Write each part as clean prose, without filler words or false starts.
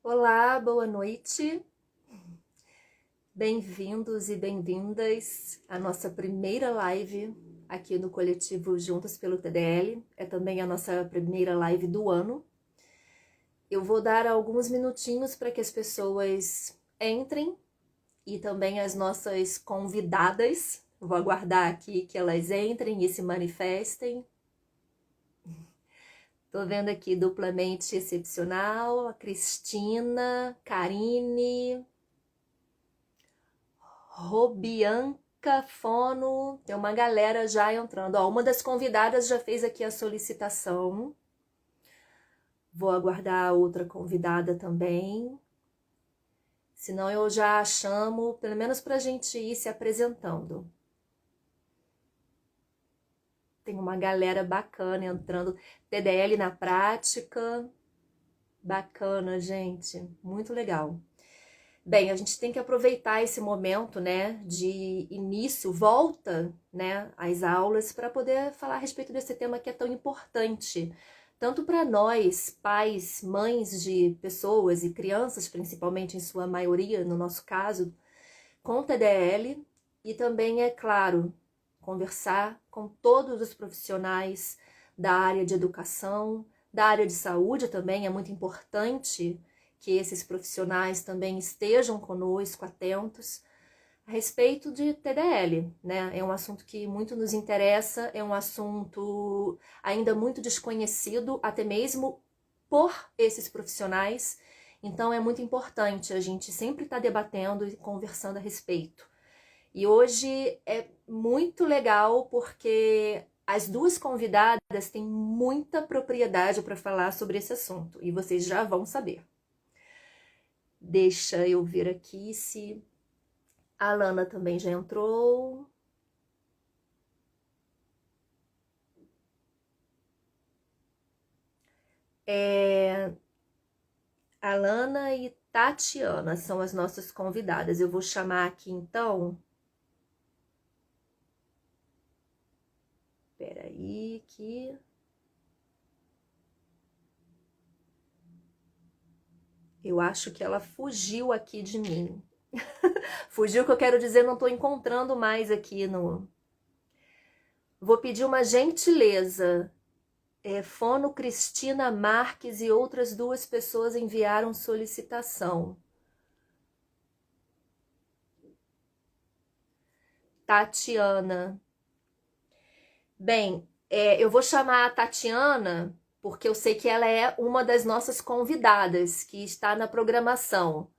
Olá, boa noite. Bem-vindos e bem-vindas à nossa primeira live aqui no coletivo Juntas pelo TDL. É também a nossa primeira live do ano. Eu vou dar alguns minutinhos para que as pessoas entrem e também as nossas convidadas. Vou aguardar aqui que elas entrem e se manifestem. Tô vendo aqui duplamente excepcional, a Cristina, Karine, Robianca, Fono, tem uma galera já entrando. Ó, uma das convidadas já fez aqui a solicitação. Vou aguardar a outra convidada também. Senão eu já chamo, pelo menos para a gente ir se apresentando. Tem uma galera bacana entrando. TDL na prática. Bacana, gente. Muito legal. Bem, a gente tem que aproveitar esse momento, né, de início, volta, né, às aulas para poder falar a respeito desse tema que é tão importante, tanto para nós, pais, mães de pessoas e crianças, principalmente em sua maioria, no nosso caso, com TDL, e também, é claro, conversar com todos os profissionais da área de educação, da área de saúde também, é muito importante que esses profissionais também estejam conosco, atentos, a respeito de TDL, né? É um assunto que muito nos interessa, é um assunto ainda muito desconhecido, até mesmo por esses profissionais, então é muito importante a gente sempre estar debatendo e conversando a respeito. E hoje é muito legal porque as duas convidadas têm muita propriedade para falar sobre esse assunto, e vocês já vão saber. Deixa eu ver aqui se a Alana também já entrou. Alana e Tatiana são as nossas convidadas. Eu vou chamar aqui então. Espera aí que eu acho que ela fugiu aqui de mim. Fugiu, que eu quero dizer, não estou encontrando mais aqui no. Vou pedir uma gentileza. Fono, Cristina Marques e outras duas pessoas enviaram solicitação. Tatiana. Bem, eu vou chamar a Tatiana porque eu sei que ela é uma das nossas convidadas que está na programação.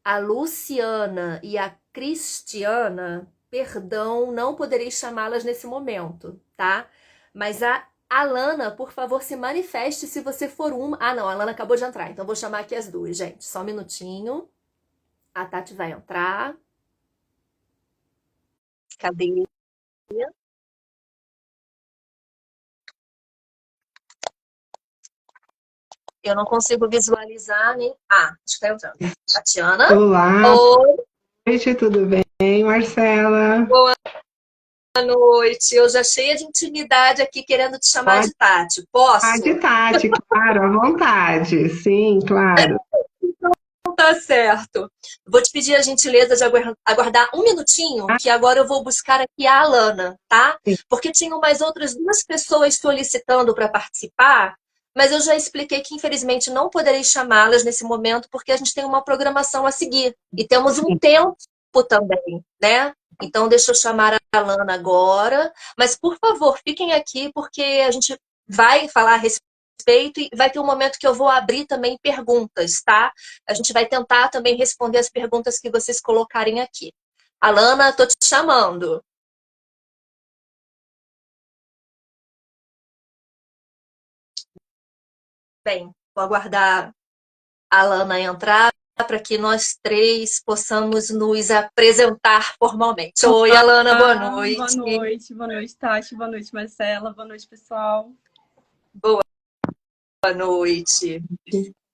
A Luciana e a Cristiana, perdão, não poderei chamá-las nesse momento, tá? Mas a Alana, por favor, se manifeste se você for uma. Ah, não, a Alana acabou de entrar, então vou chamar aqui as duas, gente. Só um minutinho. A Tati vai entrar. Cadê? Eu não consigo visualizar nem. Ah, acho que tá entrando. Tatiana? Olá, Oi, boa noite, tudo bem, Marcela? boa noite. Eu já cheia de intimidade aqui querendo te chamar Pode de Tati. falar de Posso? Tati, claro, à vontade. Sim, claro. Tá certo. Vou te pedir a gentileza de aguardar um minutinho, Ah, que agora eu vou buscar aqui a Alana, tá? sim, Porque tinham mais outras duas pessoas solicitando para participar, mas eu já expliquei que infelizmente não poderei chamá-las nesse momento, porque a gente tem uma programação a seguir e temos um sim. tempo também, né? Então, deixa eu chamar a Alana agora, mas por favor, fiquem aqui, porque a gente vai falar a respeito e vai ter um momento que eu vou abrir também perguntas, tá? A gente vai tentar também responder as perguntas que vocês colocarem aqui. Alana, tô te chamando. Bem, vou aguardar a Alana entrar para que nós três possamos nos apresentar formalmente. Oi, Alana, boa noite. Boa noite, Tati, boa noite, Marcela, boa noite, pessoal. Boa noite.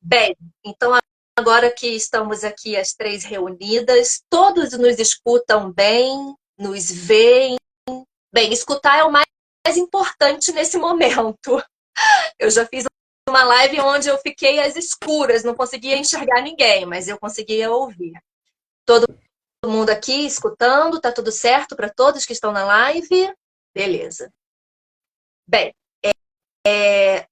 Bem, então agora que estamos aqui as três reunidas, todos nos escutam bem, nos veem. Bem, escutar é o mais importante nesse momento. Eu já fiz uma live onde eu fiquei às escuras, não conseguia enxergar ninguém, mas eu conseguia ouvir. Todo mundo aqui escutando, tá tudo certo para todos que estão na live? Beleza. Bem,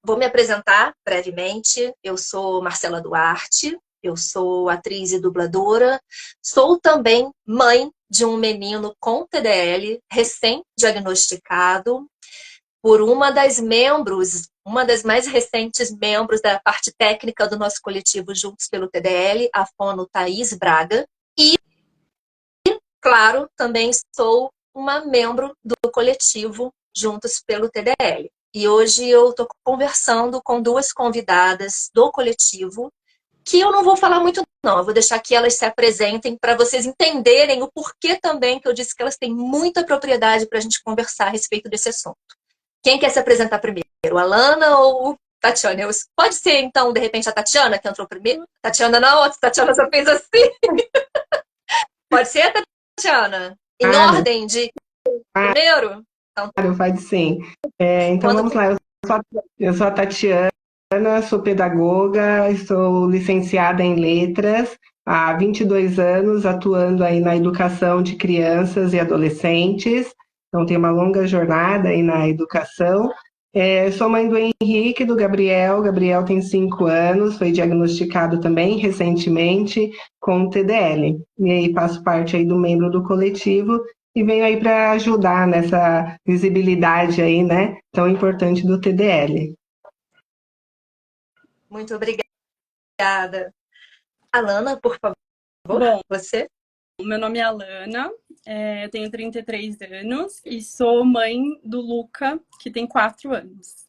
vou me apresentar brevemente. Eu sou Marcela Duarte, eu sou atriz e dubladora, sou também mãe de um menino com TDL, recém-diagnosticado, por uma das mais recentes membros da parte técnica do nosso coletivo Juntos pelo TDL, a fono Thaís Braga. E, claro, também sou uma membro do coletivo Juntos pelo TDL. E hoje eu estou conversando com duas convidadas do coletivo, que eu não vou falar muito não, eu vou deixar que elas se apresentem para vocês entenderem o porquê também que eu disse que elas têm muita propriedade para a gente conversar a respeito desse assunto. Quem quer se apresentar primeiro? A Lana ou Tatiana? Pode ser, então, de repente, a Tatiana, que entrou primeiro? Tatiana não, a Tatiana só fez assim. Pode ser, Tatiana? Em Claro, ordem de primeiro? Então, claro, pode sim. Então quando... vamos lá, eu sou a Tatiana, sou pedagoga, sou licenciada em letras há 22 anos, atuando aí na educação de crianças e adolescentes. Então tenho uma longa jornada aí na educação. Sou mãe do Henrique e do Gabriel. O Gabriel tem 5 anos, foi diagnosticado também recentemente com TDL. E aí faço parte aí do membro do coletivo e venho aí para ajudar nessa visibilidade aí, né, tão importante do TDL. Muito obrigada. Alana, por favor, Bom, você? meu nome é Alana, eu tenho 33 anos e sou mãe do Luca, que tem 4 anos.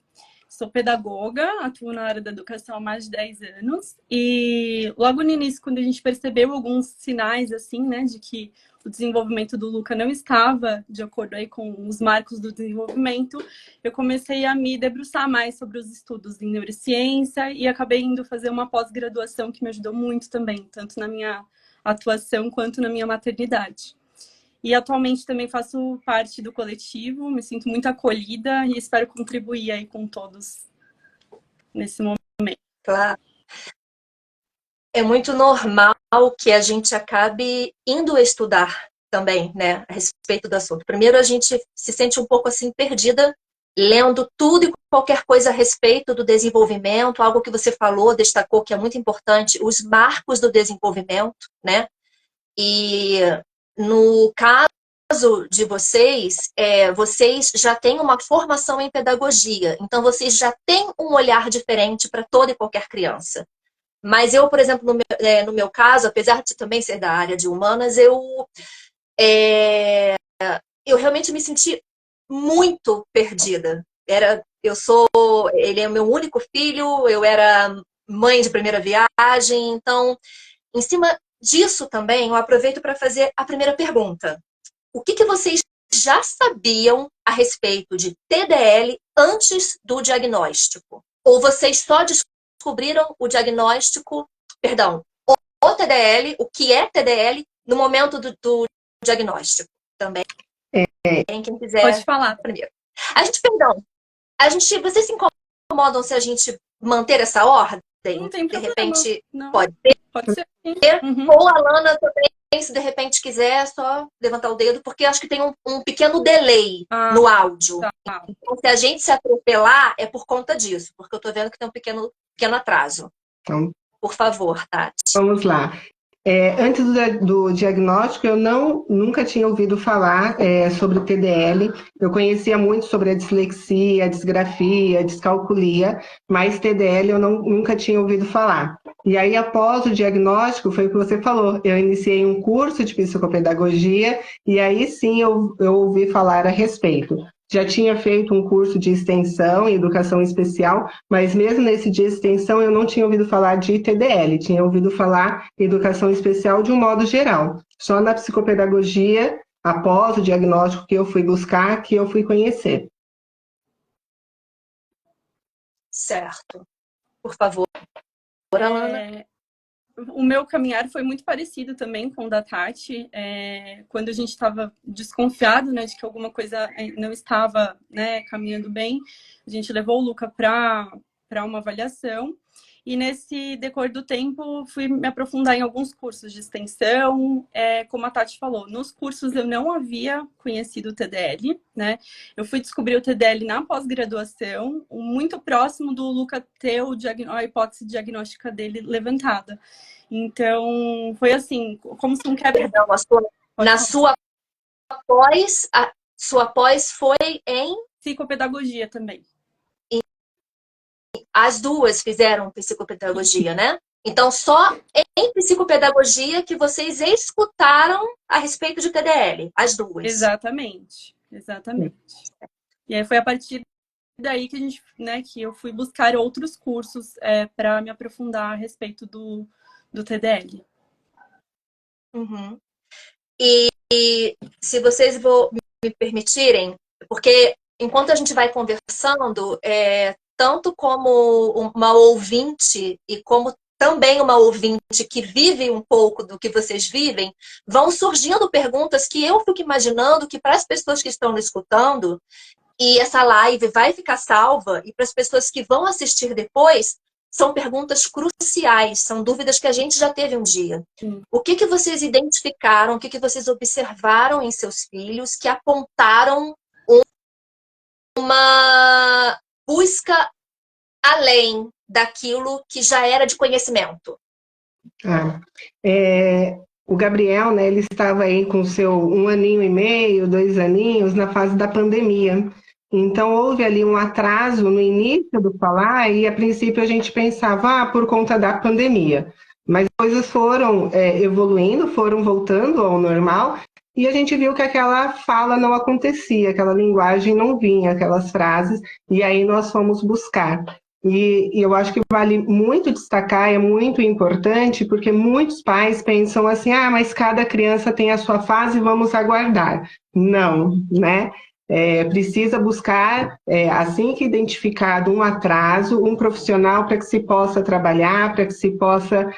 Sou pedagoga, atuo na área da educação há mais de 10 anos e logo no início, quando a gente percebeu alguns sinais assim, né, de que o desenvolvimento do Luca não estava de acordo aí com os marcos do desenvolvimento, eu comecei a me debruçar mais sobre os estudos em neurociência e acabei indo fazer uma pós-graduação que me ajudou muito também, tanto na minha atuação quanto na minha maternidade. E atualmente também faço parte do coletivo, me sinto muito acolhida e espero contribuir aí com todos nesse momento. Claro. É muito normal que a gente acabe indo estudar também, né, a respeito do assunto. Primeiro, a gente se sente um pouco assim perdida, lendo tudo e qualquer coisa a respeito do desenvolvimento, algo que você falou, destacou que é muito importante, os marcos do desenvolvimento, né? E no caso de vocês, vocês já têm uma formação em pedagogia, então vocês já têm um olhar diferente para toda e qualquer criança. Mas eu, por exemplo, no meu caso, apesar de também ser da área de humanas, eu realmente me senti muito perdida. Ele é o meu único filho, eu era mãe de primeira viagem, então, em cima disso também, eu aproveito para fazer a primeira pergunta. O que vocês já sabiam a respeito de TDL antes do diagnóstico? Ou vocês só descobriram o diagnóstico, perdão, o TDL, o que é TDL, no momento do diagnóstico? Também, quem Pode quiser falar. primeiro. Vocês se incomodam se a gente manter essa ordem? Não tem De problema. repente, Não, pode ser. pode ser. Uhum. Ou a Lana também, se de repente quiser, é só levantar o dedo, porque acho que tem um pequeno delay no áudio. Tá. Então, se a gente se atropelar, é por conta disso, porque eu tô vendo que tem um pequeno atraso. Então, Por favor, Tati. vamos lá. Antes do diagnóstico, eu nunca tinha ouvido falar sobre o TDL. Eu conhecia muito sobre a dislexia, a disgrafia, a descalculia, mas TDL eu nunca tinha ouvido falar. E aí, após o diagnóstico, foi o que você falou, eu iniciei um curso de psicopedagogia e aí sim eu ouvi falar a respeito. Já tinha feito um curso de extensão em educação especial, mas mesmo nesse de extensão eu não tinha ouvido falar de TDL, tinha ouvido falar em educação especial de um modo geral. Só na psicopedagogia, após o diagnóstico que eu fui buscar, que eu fui conhecer. Certo. Por favor, Alana. O meu caminhar foi muito parecido também com o da Tati. Quando a gente estava desconfiado, né, de que alguma coisa não estava, né, caminhando bem, a gente levou o Luca para para uma avaliação. E nesse decor do tempo, fui me aprofundar em alguns cursos de extensão. Como a Tati falou, nos cursos eu não havia conhecido o TDL, né? Eu fui descobrir o TDL na pós-graduação, muito próximo do Luca ter a hipótese diagnóstica dele levantada. Então, foi assim, como se um quebra... Perdão, na sua pós foi em... Psicopedagogia também. As duas fizeram psicopedagogia, né? Então, só em psicopedagogia que vocês escutaram a respeito de TDL, as duas. Exatamente, exatamente. E aí foi a partir daí que que eu fui buscar outros cursos para me aprofundar a respeito do TDL. Uhum. E se vocês me permitirem, porque enquanto a gente vai conversando, tanto como uma ouvinte e como também uma ouvinte que vive um pouco do que vocês vivem, vão surgindo perguntas que eu fico imaginando que para as pessoas que estão me escutando, e essa live vai ficar salva, e para as pessoas que vão assistir depois, são perguntas cruciais, são dúvidas que a gente já teve um dia. O que vocês identificaram, o que vocês observaram em seus filhos que apontaram uma busca além daquilo que já era de conhecimento? O Gabriel, né, ele estava aí com seu 1 aninho e meio, 2 aninhos, na fase da pandemia. Então, houve ali um atraso no início do falar e, a princípio, a gente pensava, por conta da pandemia. Mas coisas foram evoluindo, foram voltando ao normal e a gente viu que aquela fala não acontecia, aquela linguagem não vinha, aquelas frases, e aí nós fomos buscar. E eu acho que vale muito destacar, é muito importante, porque muitos pais pensam assim, mas cada criança tem a sua fase, vamos aguardar. Não, né? Precisa buscar, assim que identificado um atraso, um profissional para que se possa trabalhar, para que se possa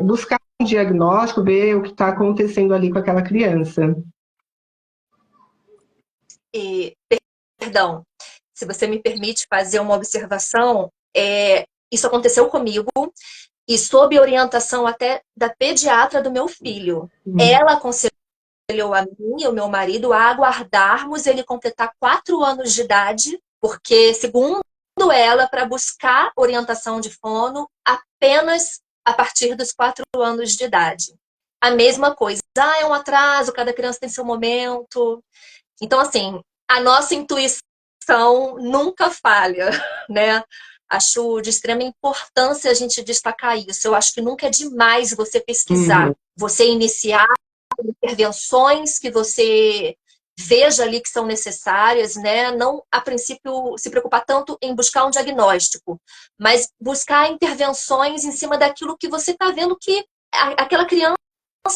buscar um diagnóstico, ver o que está acontecendo ali com aquela criança. Perdão, se você me permite fazer uma observação, isso aconteceu comigo e sob orientação até da pediatra do meu filho. Ela aconselhou a mim e o meu marido a aguardarmos ele completar 4 anos de idade, porque, segundo ela, para buscar orientação de fono apenas a partir dos 4 anos de idade. A mesma coisa, é um atraso, cada criança tem seu momento. Então, assim, a nossa intuição nunca falha, né? Acho de extrema importância a gente destacar isso. Eu acho que nunca é demais você pesquisar, você iniciar intervenções que você veja ali que são necessárias, né? Não, a princípio, se preocupar tanto em buscar um diagnóstico, mas buscar intervenções em cima daquilo que você está vendo que aquela criança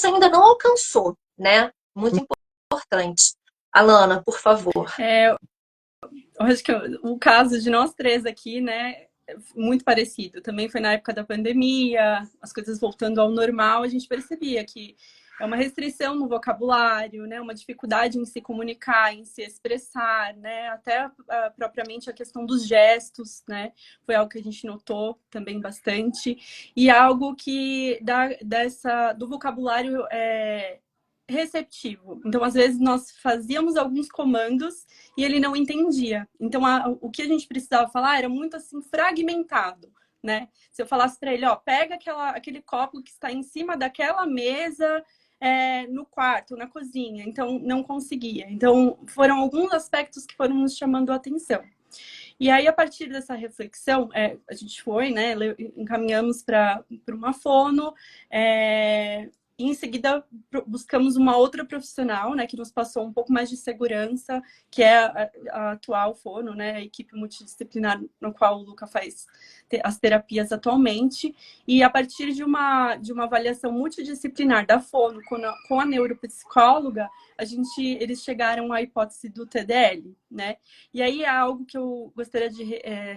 ainda não alcançou, né? Muito importante. Alana, por favor. Eu acho que o caso de nós 3 aqui, né, é muito parecido. Também foi na época da pandemia, as coisas voltando ao normal, a gente percebia que é uma restrição no vocabulário, né, uma dificuldade em se comunicar, em se expressar, né, até propriamente a questão dos gestos, né, foi algo que a gente notou também bastante, e algo que do vocabulário receptivo. Então, às vezes, nós fazíamos alguns comandos e ele não entendia. Então, o que a gente precisava falar era muito, assim, fragmentado, né? Se eu falasse para ele, pega aquele copo que está em cima daquela mesa no quarto, na cozinha. Então, não conseguia. Então, foram alguns aspectos que foram nos chamando a atenção. E aí, a partir dessa reflexão, a gente foi, né, encaminhamos para uma fono, e em seguida buscamos uma outra profissional, né, que nos passou um pouco mais de segurança, que é a atual fono, né, a equipe multidisciplinar no qual o Luca faz as terapias atualmente. E a partir de uma avaliação multidisciplinar da fono com a neuropsicóloga, eles chegaram à hipótese do TDL, né? E aí é algo que eu gostaria de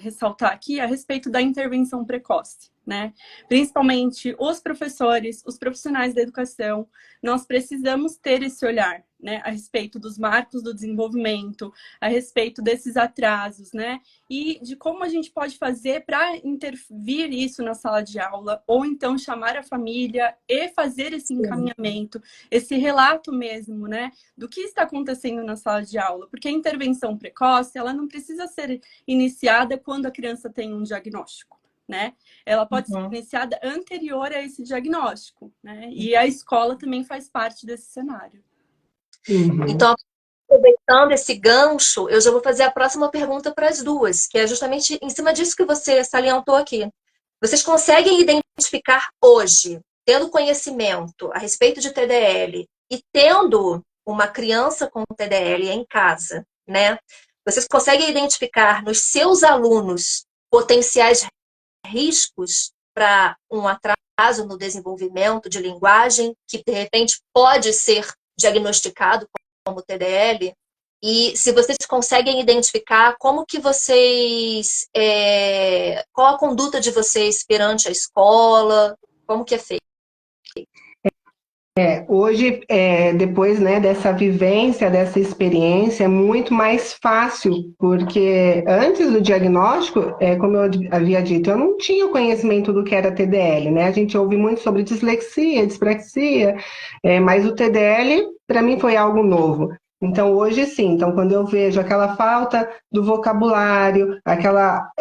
ressaltar aqui a respeito da intervenção precoce, né? Principalmente os professores, os profissionais da educação, nós precisamos ter esse olhar, né, a respeito dos marcos do desenvolvimento, a respeito desses atrasos, né, e de como a gente pode fazer para intervir isso na sala de aula, ou então chamar a família e fazer esse encaminhamento, esse relato mesmo, né, do que está acontecendo na sala de aula, porque a intervenção precoce, ela não precisa ser iniciada quando a criança tem um diagnóstico, né? Ela pode ser iniciada anterior a esse diagnóstico, né? E a escola também faz parte desse cenário. Então, aproveitando esse gancho, eu já vou fazer a próxima pergunta para as duas, que é justamente em cima disso que você salientou aqui. Vocês conseguem identificar hoje, tendo conhecimento a respeito de TDL e tendo uma criança com TDL em casa, né? Vocês conseguem identificar nos seus alunos potenciais riscos para um atraso no desenvolvimento de linguagem, que de repente pode ser diagnosticado como TDL? E se vocês conseguem identificar como que vocês... qual a conduta de vocês perante a escola? Como que é feito? Hoje, depois, né, dessa vivência, dessa experiência, é muito mais fácil, porque antes do diagnóstico, como eu havia dito, eu não tinha o conhecimento do que era TDL, né? A gente ouve muito sobre dislexia, dispraxia, mas o TDL, para mim, foi algo novo. Então, hoje sim, então, quando eu vejo aquela falta do vocabulário, aquela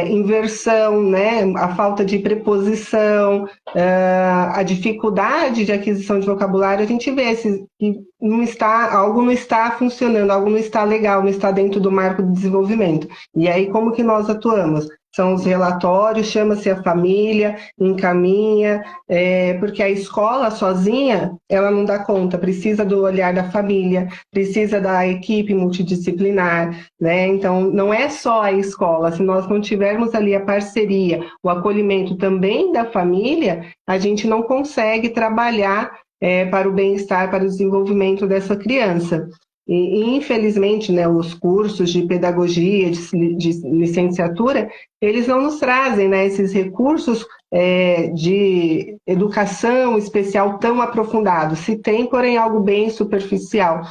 inversão, né, a falta de preposição, a dificuldade de aquisição de vocabulário, a gente vê que algo não está funcionando, algo não está legal, não está dentro do marco de desenvolvimento. E aí, como que nós atuamos? São os relatórios, chama-se a família, encaminha, porque a escola sozinha, ela não dá conta, precisa do olhar da família, precisa da equipe multidisciplinar, né? Então, não é só a escola, se nós não tivermos ali a parceria, o acolhimento também da família, a gente não consegue trabalhar para o bem-estar, para o desenvolvimento dessa criança. E infelizmente, né, os cursos de pedagogia, de licenciatura, eles não nos trazem, né, esses recursos de educação especial tão aprofundados. Se tem, porém, algo bem superficial.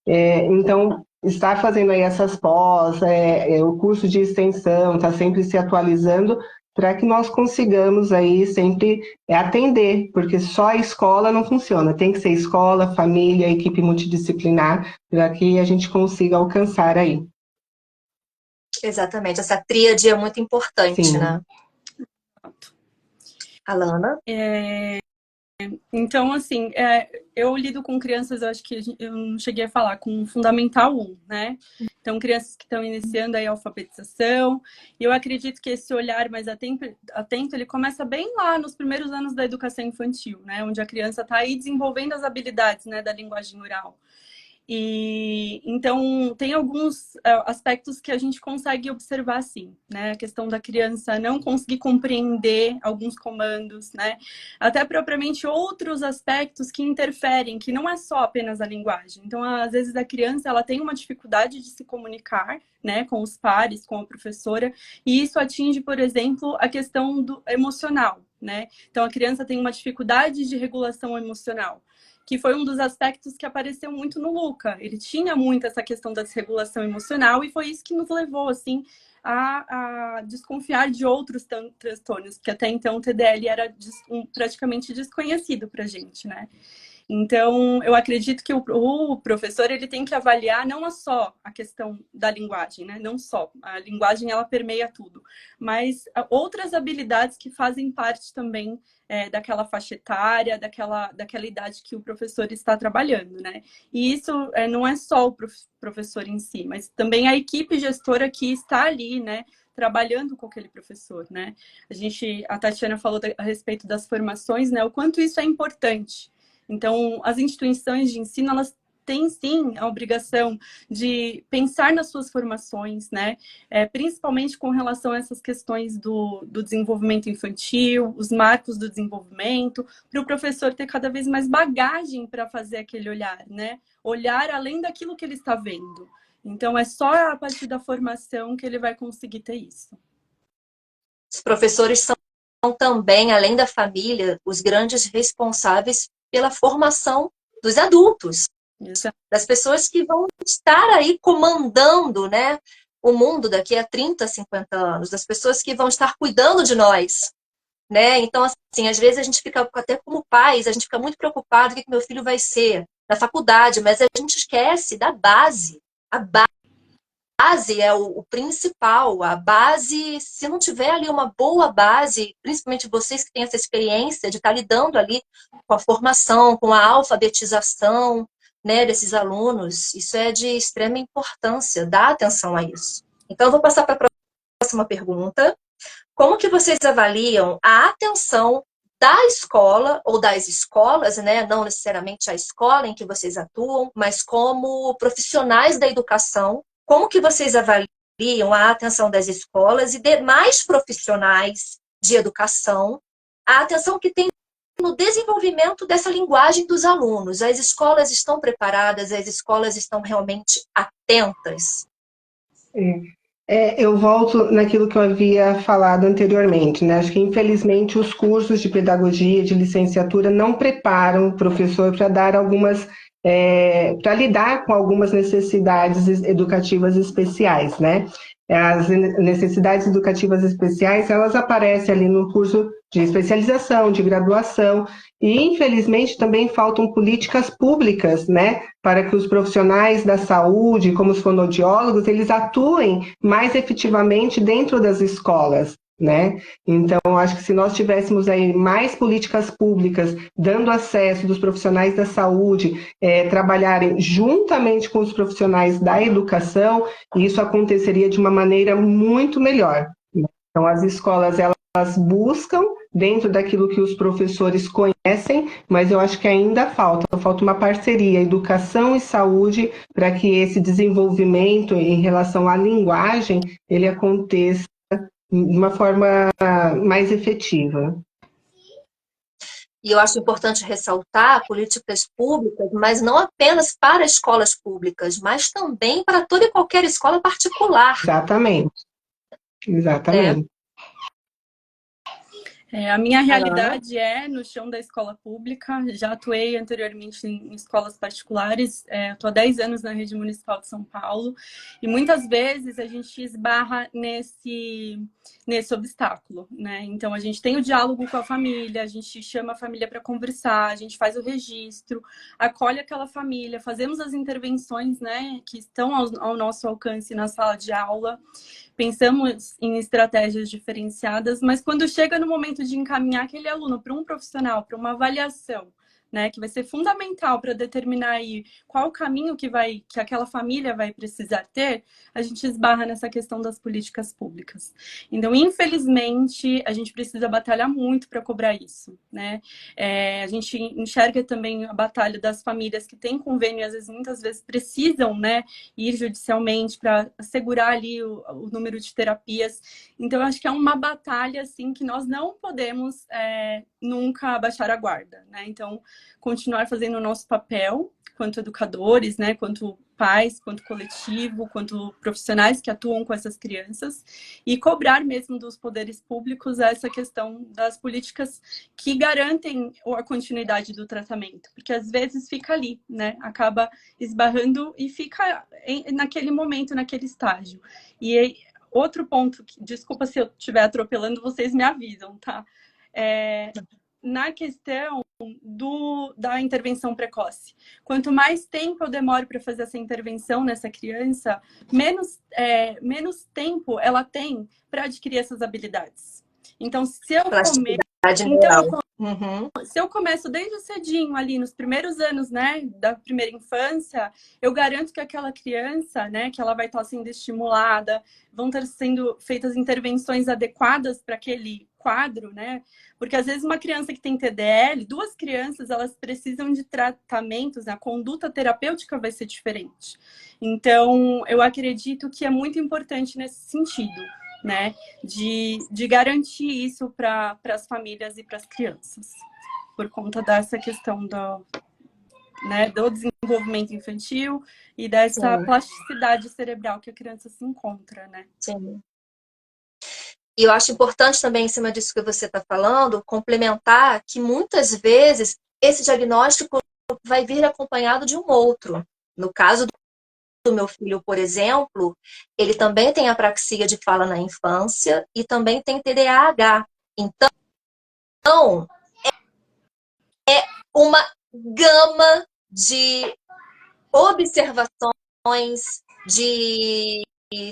Então, está fazendo aí essas pós, o curso de extensão, está sempre se atualizando, para que nós consigamos aí sempre atender, porque só a escola não funciona, tem que ser escola, família, equipe multidisciplinar, para que a gente consiga alcançar aí. Exatamente, essa tríade é muito importante, Sim. né? Alana? Então, assim, eu lido com crianças, eu acho que eu não cheguei a falar, com Fundamental 1, né? Então, crianças que estão iniciando aí a alfabetização, e eu acredito que esse olhar mais atento, ele começa bem lá nos primeiros anos da educação infantil, né? Onde a criança está aí desenvolvendo as habilidades, né, da linguagem oral. E então tem alguns aspectos que a gente consegue observar assim, né? A questão da criança não conseguir compreender alguns comandos, né? Até propriamente outros aspectos que interferem, que não é só apenas a linguagem. Então, às vezes a criança ela tem uma dificuldade de se comunicar, né, com os pares, com a professora, e isso atinge, por exemplo, a questão do emocional, né? Então a criança tem uma dificuldade de regulação emocional, que foi um dos aspectos que apareceu muito no Luca. Ele tinha muito essa questão da desregulação emocional e foi isso que nos levou, assim, a desconfiar de outros transtornos, porque até então o TDL era praticamente desconhecido para a gente, né? Então, eu acredito que o professor ele tem que avaliar não só a questão da linguagem, né? Não só. A linguagem, ela permeia tudo. Mas outras habilidades que fazem parte também daquela faixa etária, daquela idade que o professor está trabalhando, né? E isso não é só o professor em si, mas também a equipe gestora que está ali, né? Trabalhando com aquele professor, né? A Tatiana falou a respeito das formações, né? O quanto isso é importante. Então, as instituições de ensino, elas têm, sim, a obrigação de pensar nas suas formações, né? Principalmente com relação a essas questões do desenvolvimento infantil, os marcos do desenvolvimento, para o professor ter cada vez mais bagagem para fazer aquele olhar, né? Olhar além daquilo que ele está vendo. Então, é só a partir da formação que ele vai conseguir ter isso. Os professores são também, além da família, os grandes responsáveis pela formação dos adultos, Das pessoas que vão estar aí comandando, né, o mundo daqui a 30, 50 anos, das pessoas que vão estar cuidando de nós, né? Então, assim, às vezes a gente fica, até como pais, a gente fica muito preocupado com o que meu filho vai ser na faculdade, mas a gente esquece da base. A base é o principal. A base, se não tiver ali uma boa base, principalmente vocês que têm essa experiência de estar lidando ali com a formação, com a alfabetização, né, desses alunos, isso é de extrema importância, dá atenção a isso. Então, eu vou passar para a próxima pergunta. Como que vocês avaliam a atenção da escola ou das escolas, né? Não necessariamente a escola em que vocês atuam, mas como profissionais da educação, como que vocês avaliam a atenção das escolas e demais profissionais de educação, a atenção que tem no desenvolvimento dessa linguagem dos alunos? As escolas estão preparadas, as escolas estão realmente atentas? Eu volto naquilo que eu havia falado anteriormente, né? Acho que, infelizmente, os cursos de pedagogia, de licenciatura, não preparam o professor para dar algumas, para lidar com algumas necessidades educativas especiais, né? As necessidades educativas especiais, elas aparecem ali no curso de especialização, de graduação, e, infelizmente, também faltam políticas públicas, né, para que os profissionais da saúde, como os fonoaudiólogos, eles atuem mais efetivamente dentro das escolas, né? Então, acho que se nós tivéssemos aí mais políticas públicas dando acesso dos profissionais da saúde, trabalharem juntamente com os profissionais da educação, isso aconteceria de uma maneira muito melhor. Então, as escolas, elas buscam dentro daquilo que os professores conhecem, mas eu acho que ainda falta uma parceria, educação e saúde, para que esse desenvolvimento em relação à linguagem, ele aconteça de uma forma mais efetiva. E eu acho importante ressaltar políticas públicas, mas não apenas para escolas públicas, mas também para toda e qualquer escola particular. Exatamente. Exatamente. A minha realidade é no chão da escola pública. Já atuei anteriormente em escolas particulares. Estou há 10 anos na rede municipal de São Paulo. E muitas vezes a gente esbarra nesse obstáculo, né? Então, a gente tem o diálogo com a família, a gente chama a família para conversar, a gente faz o registro, acolhe aquela família, fazemos as intervenções, né, que estão ao nosso alcance na sala de aula. Pensamos em estratégias diferenciadas, mas quando chega no momento de encaminhar aquele aluno para um profissional, para uma avaliação, né, que vai ser fundamental para determinar aí qual o caminho que aquela família vai precisar ter, a gente esbarra nessa questão das políticas públicas. Então, infelizmente, a gente precisa batalhar muito para cobrar isso, né? A gente enxerga também a batalha das famílias que têm convênio e às vezes, muitas vezes precisam, né, ir judicialmente para assegurar ali o número de terapias. Então, eu acho que é uma batalha assim que nós não podemos nunca baixar a guarda, né? Então, continuar fazendo o nosso papel quanto educadores, né, quanto pais, quanto coletivo, quanto profissionais que atuam com essas crianças e cobrar mesmo dos poderes públicos essa questão das políticas que garantem a continuidade do tratamento, porque às vezes fica ali, né, acaba esbarrando e fica naquele momento, naquele estágio. E outro ponto, desculpa se eu estiver atropelando, vocês me avisam, tá? Na questão da intervenção precoce. Quanto mais tempo eu demoro para fazer essa intervenção nessa criança, menos tempo ela tem para adquirir essas habilidades. Então, se eu começo desde cedinho ali nos primeiros anos, né, da primeira infância, eu garanto que aquela criança, né, que ela vai estar sendo estimulada, vão estar sendo feitas intervenções adequadas para aquele quadro, né? Porque às vezes uma criança que tem TDL, duas crianças, elas precisam de tratamentos, né? A conduta terapêutica vai ser diferente. Então, eu acredito que é muito importante nesse sentido, né? De garantir isso para as famílias e para as crianças, por conta dessa questão do desenvolvimento infantil e dessa plasticidade cerebral que a criança se encontra, né? Sim. E eu acho importante também, em cima disso que você está falando, complementar que muitas vezes esse diagnóstico vai vir acompanhado de um outro. No caso do meu filho, por exemplo, ele também tem apraxia de fala na infância e também tem TDAH. Então, uma gama de observações, de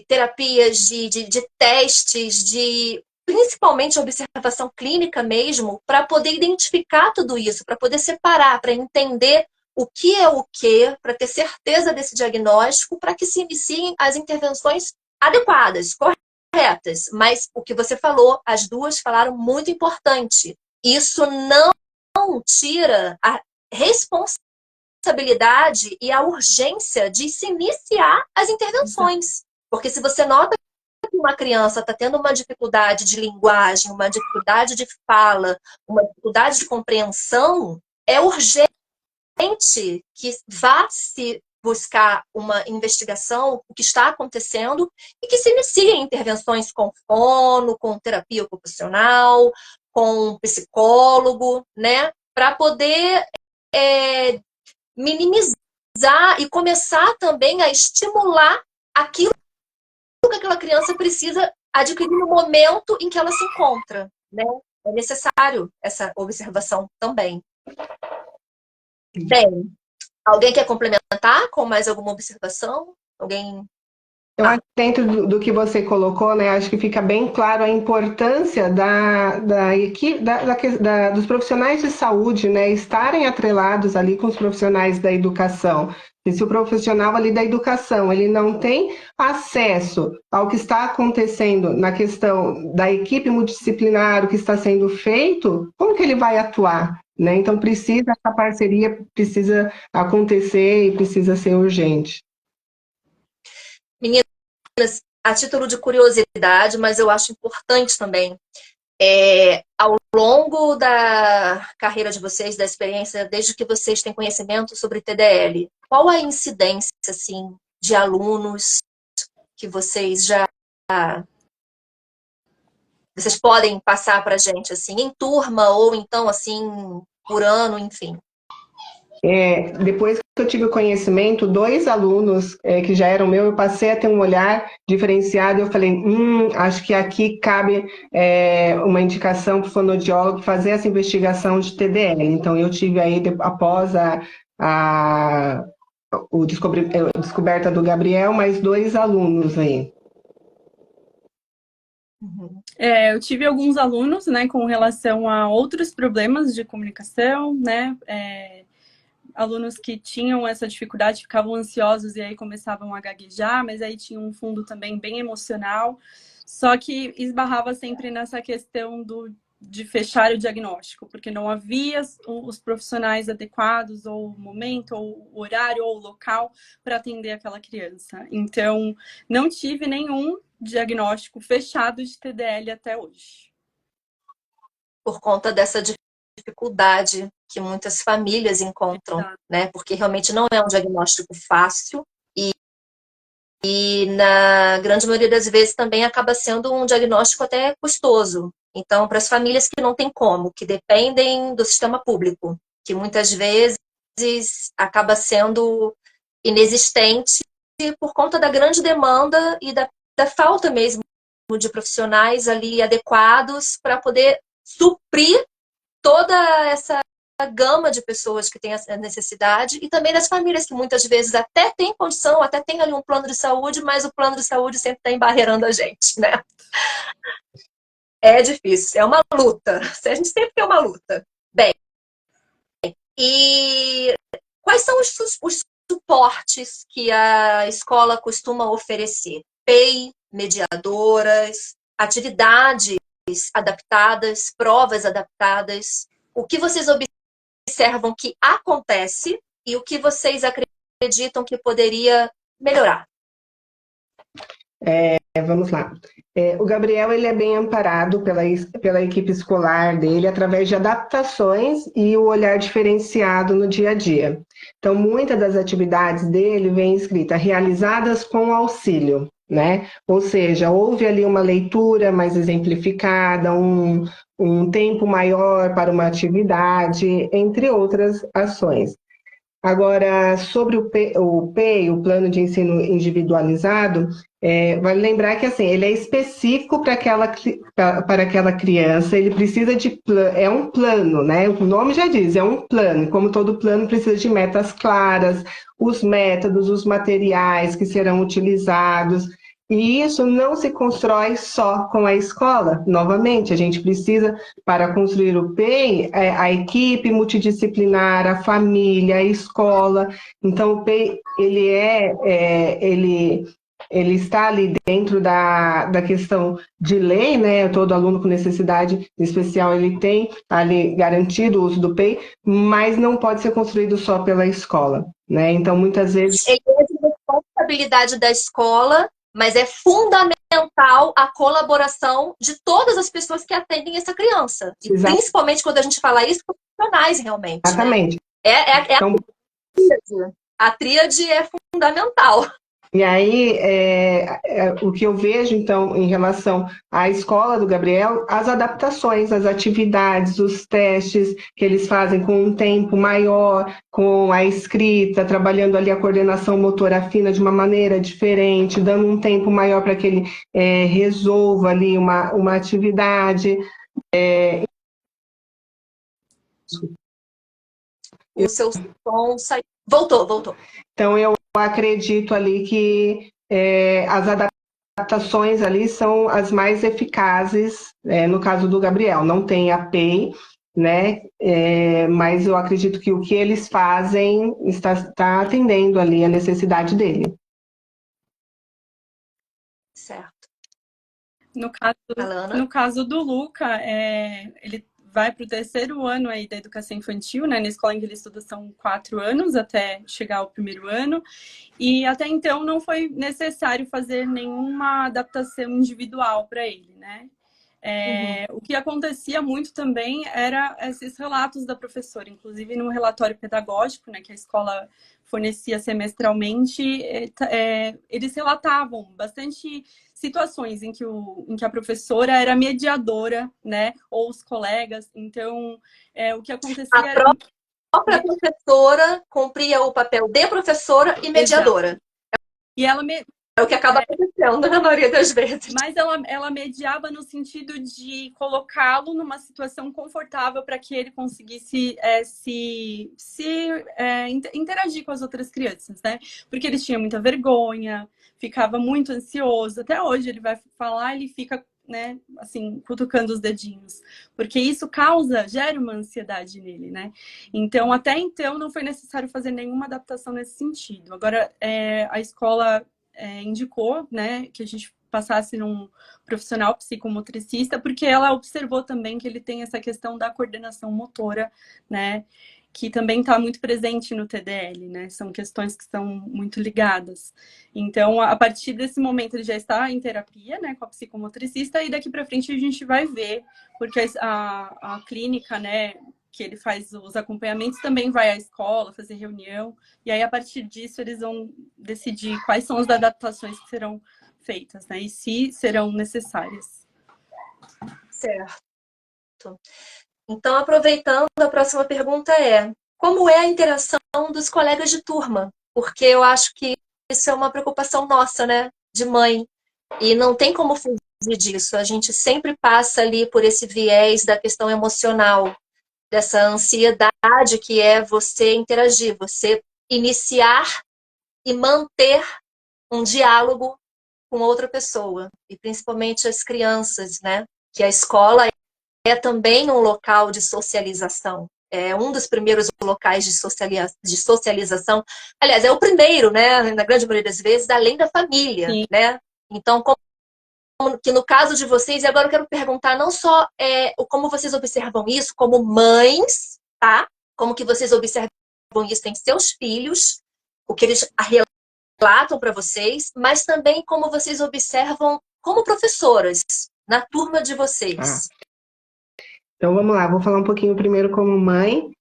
terapias, de testes, de principalmente observação clínica mesmo, para poder identificar tudo isso, para poder separar, para entender o que é o que, para ter certeza desse diagnóstico, para que se iniciem as intervenções adequadas, corretas. Mas o que você falou, as duas falaram muito importante. Isso não tira a responsabilidade e a urgência de se iniciar as intervenções. Porque se você nota que uma criança está tendo uma dificuldade de linguagem, uma dificuldade de fala, uma dificuldade de compreensão, é urgente que vá se buscar uma investigação, o que está acontecendo, e que se iniciem intervenções com fono, com terapia ocupacional, com psicólogo, né? Para poder minimizar e começar também a estimular aquilo que aquela criança precisa adquirir no momento em que ela se encontra, né? É necessário essa observação também. Bem, alguém quer complementar com mais alguma observação? Alguém? Eu acho que dentro do que você colocou, né, acho que fica bem claro a importância da equipe, dos profissionais de saúde, né, estarem atrelados ali com os profissionais da educação. E se o profissional ali da educação ele não tem acesso ao que está acontecendo na questão da equipe multidisciplinar, o que está sendo feito, como que ele vai atuar? Né? Então essa parceria precisa acontecer e precisa ser urgente. Meninas, a título de curiosidade, mas eu acho importante também, ao longo da carreira de vocês, da experiência, desde que vocês têm conhecimento sobre TDL, qual a incidência, assim, de alunos que vocês vocês podem passar para a gente, assim, em turma ou então, assim, por ano, enfim? Depois que eu tive o conhecimento, 2 alunos que já eram meus, eu passei a ter um olhar diferenciado. Eu falei, acho que aqui cabe uma indicação para o fonoaudiólogo fazer essa investigação de TDL. Então, eu tive aí, após a descoberta do Gabriel, mais 2 alunos aí. Eu tive alguns alunos, né, com relação a outros problemas de comunicação, né, alunos que tinham essa dificuldade, ficavam ansiosos e aí começavam a gaguejar, mas aí tinha um fundo também bem emocional, só que esbarrava sempre nessa questão de fechar o diagnóstico, porque não havia os profissionais adequados, ou o momento, ou o horário, ou o local para atender aquela criança. Então, não tive nenhum diagnóstico fechado de TDL até hoje. Por conta dessa dificuldade que muitas famílias encontram, né? Porque realmente não é um diagnóstico fácil e na grande maioria das vezes também acaba sendo um diagnóstico até custoso. Então, para as famílias que não têm como, que dependem do sistema público, que muitas vezes acaba sendo inexistente por conta da grande demanda e da falta mesmo de profissionais ali adequados para poder suprir toda essa gama de pessoas que têm essa necessidade e também das famílias que muitas vezes até têm condição, até tem ali um plano de saúde, mas o plano de saúde sempre está embarreirando a gente, né? É difícil, é uma luta. A gente sempre tem uma luta. Bem, e quais são os suportes que a escola costuma oferecer? PEI, mediadoras, atividades adaptadas, provas adaptadas. O que vocês observam que acontece e o que vocês acreditam que poderia melhorar? Vamos lá. O Gabriel ele é bem amparado pela equipe escolar dele através de adaptações e o olhar diferenciado no dia a dia. Então, muitas das atividades dele vem escrita realizadas com auxílio, né? Ou seja, houve ali uma leitura mais exemplificada, um tempo maior para uma atividade, entre outras ações. Agora, sobre o PEI, o Plano de Ensino Individualizado, vale lembrar que assim, ele é específico para aquela criança, ele precisa é um plano, né? O nome já diz, é um plano, e como todo plano precisa de metas claras, os métodos, os materiais que serão utilizados, e isso não se constrói só com a escola. Novamente, a gente precisa, para construir o PEI, a equipe multidisciplinar, a família, a escola. Então, o PEI, ele está ali dentro da questão de lei, né? Todo aluno com necessidade especial, ele tem ali garantido o uso do PEI, mas não pode ser construído só pela escola, né? Então, muitas vezes... Ele é de responsabilidade da escola, mas é fundamental a colaboração de todas as pessoas que atendem essa criança. E principalmente quando a gente fala isso, profissionais realmente. Exatamente. Né? Então... A tríade é fundamental. E aí, o que eu vejo, então, em relação à escola do Gabriel, as adaptações, as atividades, os testes que eles fazem com um tempo maior, com a escrita, trabalhando ali a coordenação motora fina de uma maneira diferente, dando um tempo maior para que ele resolva ali uma atividade. O seu som saiu. Voltou. Então, eu acredito ali que as adaptações ali são as mais eficazes, no caso do Gabriel. Não tem a PEI, né? Mas eu acredito que o que eles fazem está atendendo ali a necessidade dele. Certo. No caso do Luca, ele vai para o 3º ano aí da educação infantil, né? Na escola em que ele estuda são 4 anos até chegar ao 1º ano. E até então não foi necessário fazer nenhuma adaptação individual para ele, né? O que acontecia muito também era esses relatos da professora, inclusive no relatório pedagógico, né, que a escola fornecia semestralmente, eles relatavam bastante situações em que a professora era mediadora, né, ou os colegas. Então, o que acontecia era... A própria professora cumpria o papel de professora e mediadora. Exato. E ela é o que acaba acontecendo na maioria das vezes. Mas ela mediava no sentido de colocá-lo numa situação confortável para que ele conseguisse interagir com as outras crianças, né? Porque ele tinha muita vergonha, ficava muito ansioso. Até hoje ele vai falar, ele fica, né, assim, cutucando os dedinhos. Porque isso gera uma ansiedade nele, né? Então, até então, não foi necessário fazer nenhuma adaptação nesse sentido. Agora, a escola... indicou, né, que a gente passasse num profissional psicomotricista, porque ela observou também que ele tem essa questão da coordenação motora, né, que também está muito presente no TDL, né, são questões que estão muito ligadas. Então, a partir desse momento, ele já está em terapia, né, com a psicomotricista, e daqui para frente a gente vai ver, porque a clínica, né, que ele faz os acompanhamentos, também vai à escola fazer reunião, e aí a partir disso eles vão decidir quais são as adaptações que serão feitas, né, e se serão necessárias. Certo. Então, aproveitando, a próxima pergunta como é a interação dos colegas de turma? Porque eu acho que isso é uma preocupação nossa, né, de mãe, e não tem como fugir disso, a gente sempre passa ali por esse viés da questão emocional, dessa ansiedade que é você interagir, você iniciar e manter um diálogo com outra pessoa, e principalmente as crianças, né? Que a escola é também um local de socialização, é um dos primeiros locais de socialização, aliás, é o primeiro, né? Na grande maioria das vezes, além da família, Sim. né? Então, que no caso de vocês, e agora eu quero perguntar não só como vocês observam isso como mães, tá? Como que vocês observam isso em seus filhos, o que eles relatam para vocês, mas também como vocês observam como professoras na turma de vocês. Então vamos lá, vou falar um pouquinho primeiro como mãe.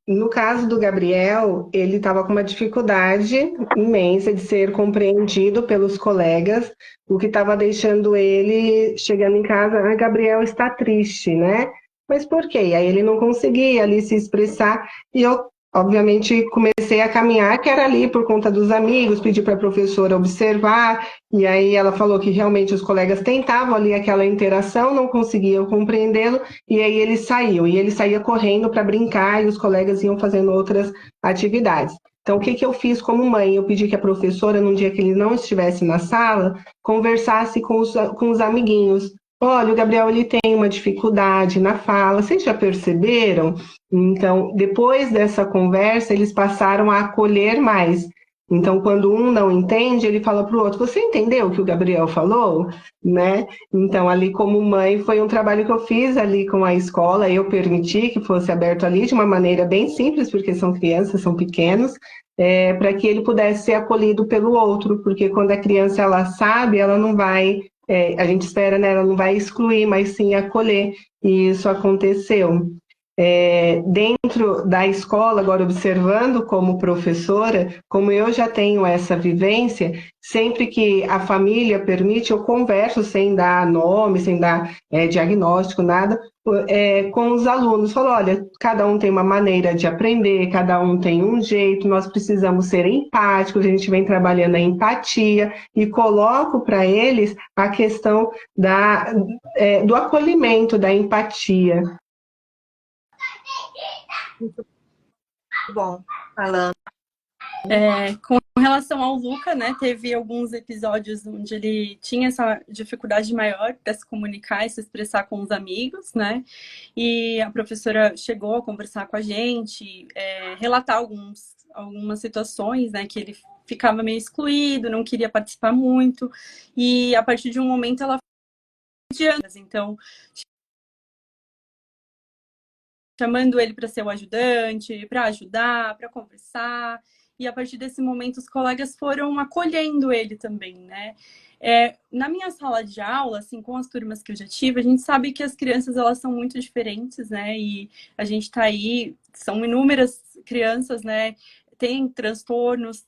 No caso do Gabriel, ele estava com uma dificuldade imensa de ser compreendido pelos colegas, o que estava deixando ele chegando em casa, Gabriel está triste, né? Mas por quê? Aí ele não conseguia ali se expressar, e eu obviamente, comecei a caminhar, que era ali por conta dos amigos, pedi para a professora observar, e aí ela falou que realmente os colegas tentavam ali aquela interação, não conseguiam compreendê-lo, e aí ele saiu, e ele saía correndo para brincar, e os colegas iam fazendo outras atividades. Então, o que eu fiz como mãe? Eu pedi que a professora, num dia que ele não estivesse na sala, conversasse com os amiguinhos. Olha, o Gabriel ele tem uma dificuldade na fala, vocês já perceberam? Então, depois dessa conversa, eles passaram a acolher mais. Então, quando um não entende, ele fala para o outro: você entendeu o que o Gabriel falou? Né? Então, ali como mãe, foi um trabalho que eu fiz ali com a escola, eu permiti que fosse aberto ali de uma maneira bem simples, porque são crianças, são pequenos, para que ele pudesse ser acolhido pelo outro, porque quando a criança ela sabe, ela não vai, a gente espera, né, ela não vai excluir, mas sim acolher, e isso aconteceu. Dentro da escola, agora observando como professora, como eu já tenho essa vivência, sempre que a família permite, eu converso sem dar nome, sem dar diagnóstico, nada, com os alunos. Falo, olha, cada um tem uma maneira de aprender, cada um tem um jeito, nós precisamos ser empáticos, a gente vem trabalhando a empatia e coloco para eles a questão do acolhimento, da empatia. Muito bom, Alana. Com relação ao Luca, né, teve alguns episódios onde ele tinha essa dificuldade maior para se comunicar e se expressar com os amigos, né, e a professora chegou a conversar com a gente, relatar algumas situações, né, que ele ficava meio excluído, não queria participar muito, e a partir de um momento ela então chamando ele para ser o ajudante, para ajudar, para conversar. E a partir desse momento, os colegas foram acolhendo ele também, né? Na minha sala de aula, assim, com as turmas que eu já tive, a gente sabe que as crianças, elas são muito diferentes, né? E a gente está aí, são inúmeras crianças, né? Tem transtornos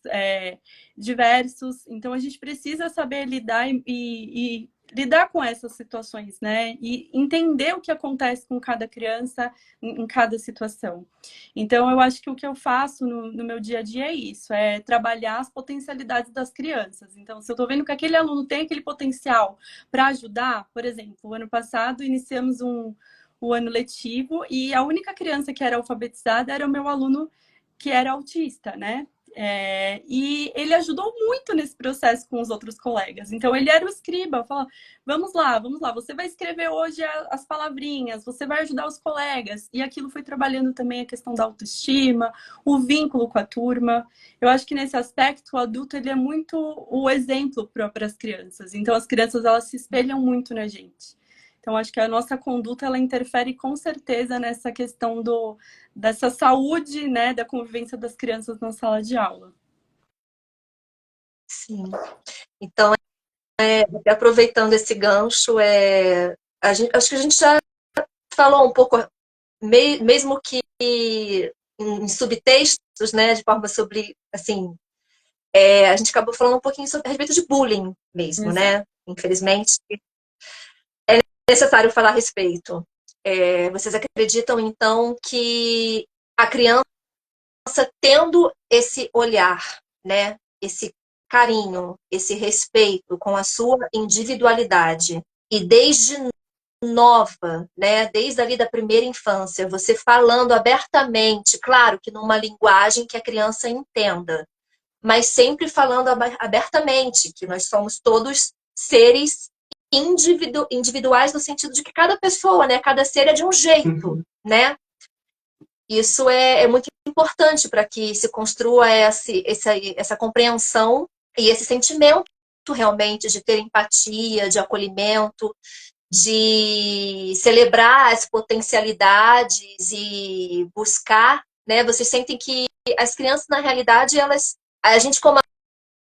diversos, então a gente precisa saber lidar e lidar com essas situações, né? E entender o que acontece com cada criança em cada situação. Então, eu acho que o que eu faço no meu dia a dia é isso, é trabalhar as potencialidades das crianças. Então, se eu estou vendo que aquele aluno tem aquele potencial para ajudar, por exemplo, o ano passado iniciamos o ano letivo e a única criança que era alfabetizada era o meu aluno que era autista, né? E ele ajudou muito nesse processo com os outros colegas. Então, ele era o escriba, falava, vamos lá, você vai escrever hoje as palavrinhas, você vai ajudar os colegas. E aquilo foi trabalhando também a questão da autoestima, o vínculo com a turma. Eu acho que nesse aspecto, o adulto ele é muito o exemplo para as crianças. Então, as crianças elas se espelham muito na gente. Então, acho que a nossa conduta, ela interfere com certeza nessa questão dessa saúde, né, da convivência das crianças na sala de aula. Sim. Então, aproveitando esse gancho, acho que a gente já falou um pouco, mesmo que em subtextos, né, de forma sobre, assim, a gente acabou falando um pouquinho a respeito de bullying mesmo, né? Infelizmente, é necessário falar a respeito. Vocês acreditam, então, que a criança tendo esse olhar, né, esse carinho, esse respeito com a sua individualidade, e desde nova, né, desde ali da primeira infância, você falando abertamente, claro que numa linguagem que a criança entenda, mas sempre falando abertamente, que nós somos todos seres individuais no sentido de que cada pessoa, né, cada ser é de um jeito, né? Isso é muito importante para que se construa essa compreensão e esse sentimento realmente de ter empatia, de acolhimento, de celebrar as potencialidades e buscar, né? Vocês sentem que as crianças, na realidade, a gente como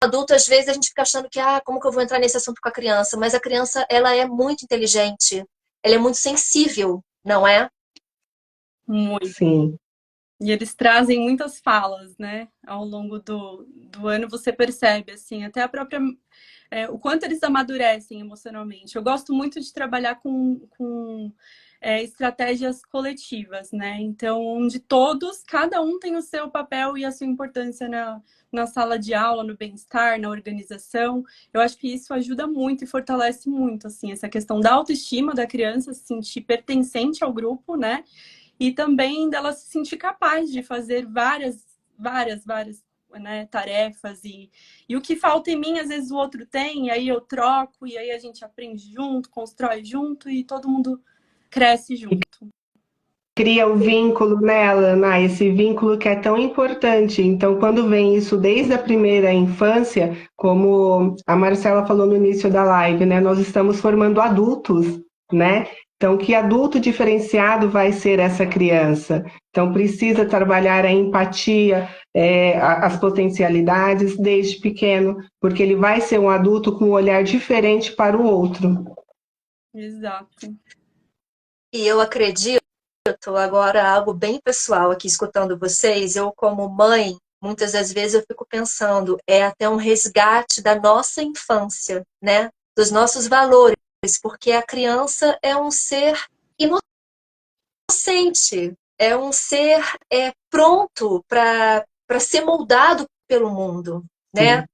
adulto, às vezes a gente fica achando que, como que eu vou entrar nesse assunto com a criança? Mas a criança, ela é muito inteligente, ela é muito sensível, não é? Muito. Sim. E eles trazem muitas falas, né? Ao longo do ano você percebe, assim, até a própria... o quanto eles amadurecem emocionalmente. Eu gosto muito de trabalhar com estratégias coletivas, né? Então, onde todos, cada um tem o seu papel e a sua importância na sala de aula, no bem-estar, na organização. Eu acho que isso ajuda muito e fortalece muito, assim, essa questão da autoestima da criança, se sentir pertencente ao grupo, né? E também dela se sentir capaz de fazer várias, né, tarefas e o que falta em mim, às vezes o outro tem, e aí eu troco, e aí a gente aprende junto, constrói junto e todo mundo cresce junto. Cria o vínculo, né, Alana? Esse vínculo que é tão importante. Então, quando vem isso desde a primeira infância, como a Marcela falou no início da live, né, nós estamos formando adultos, né? Então, que adulto diferenciado vai ser essa criança? Então, precisa trabalhar a empatia, as potencialidades desde pequeno, porque ele vai ser um adulto com um olhar diferente para o outro. Exato. E eu acredito, agora algo bem pessoal aqui, escutando vocês, eu como mãe, muitas das vezes eu fico pensando, é até um resgate da nossa infância, né? Dos nossos valores, porque a criança é um ser inocente, é um ser pronto para ser moldado pelo mundo, né? Sim.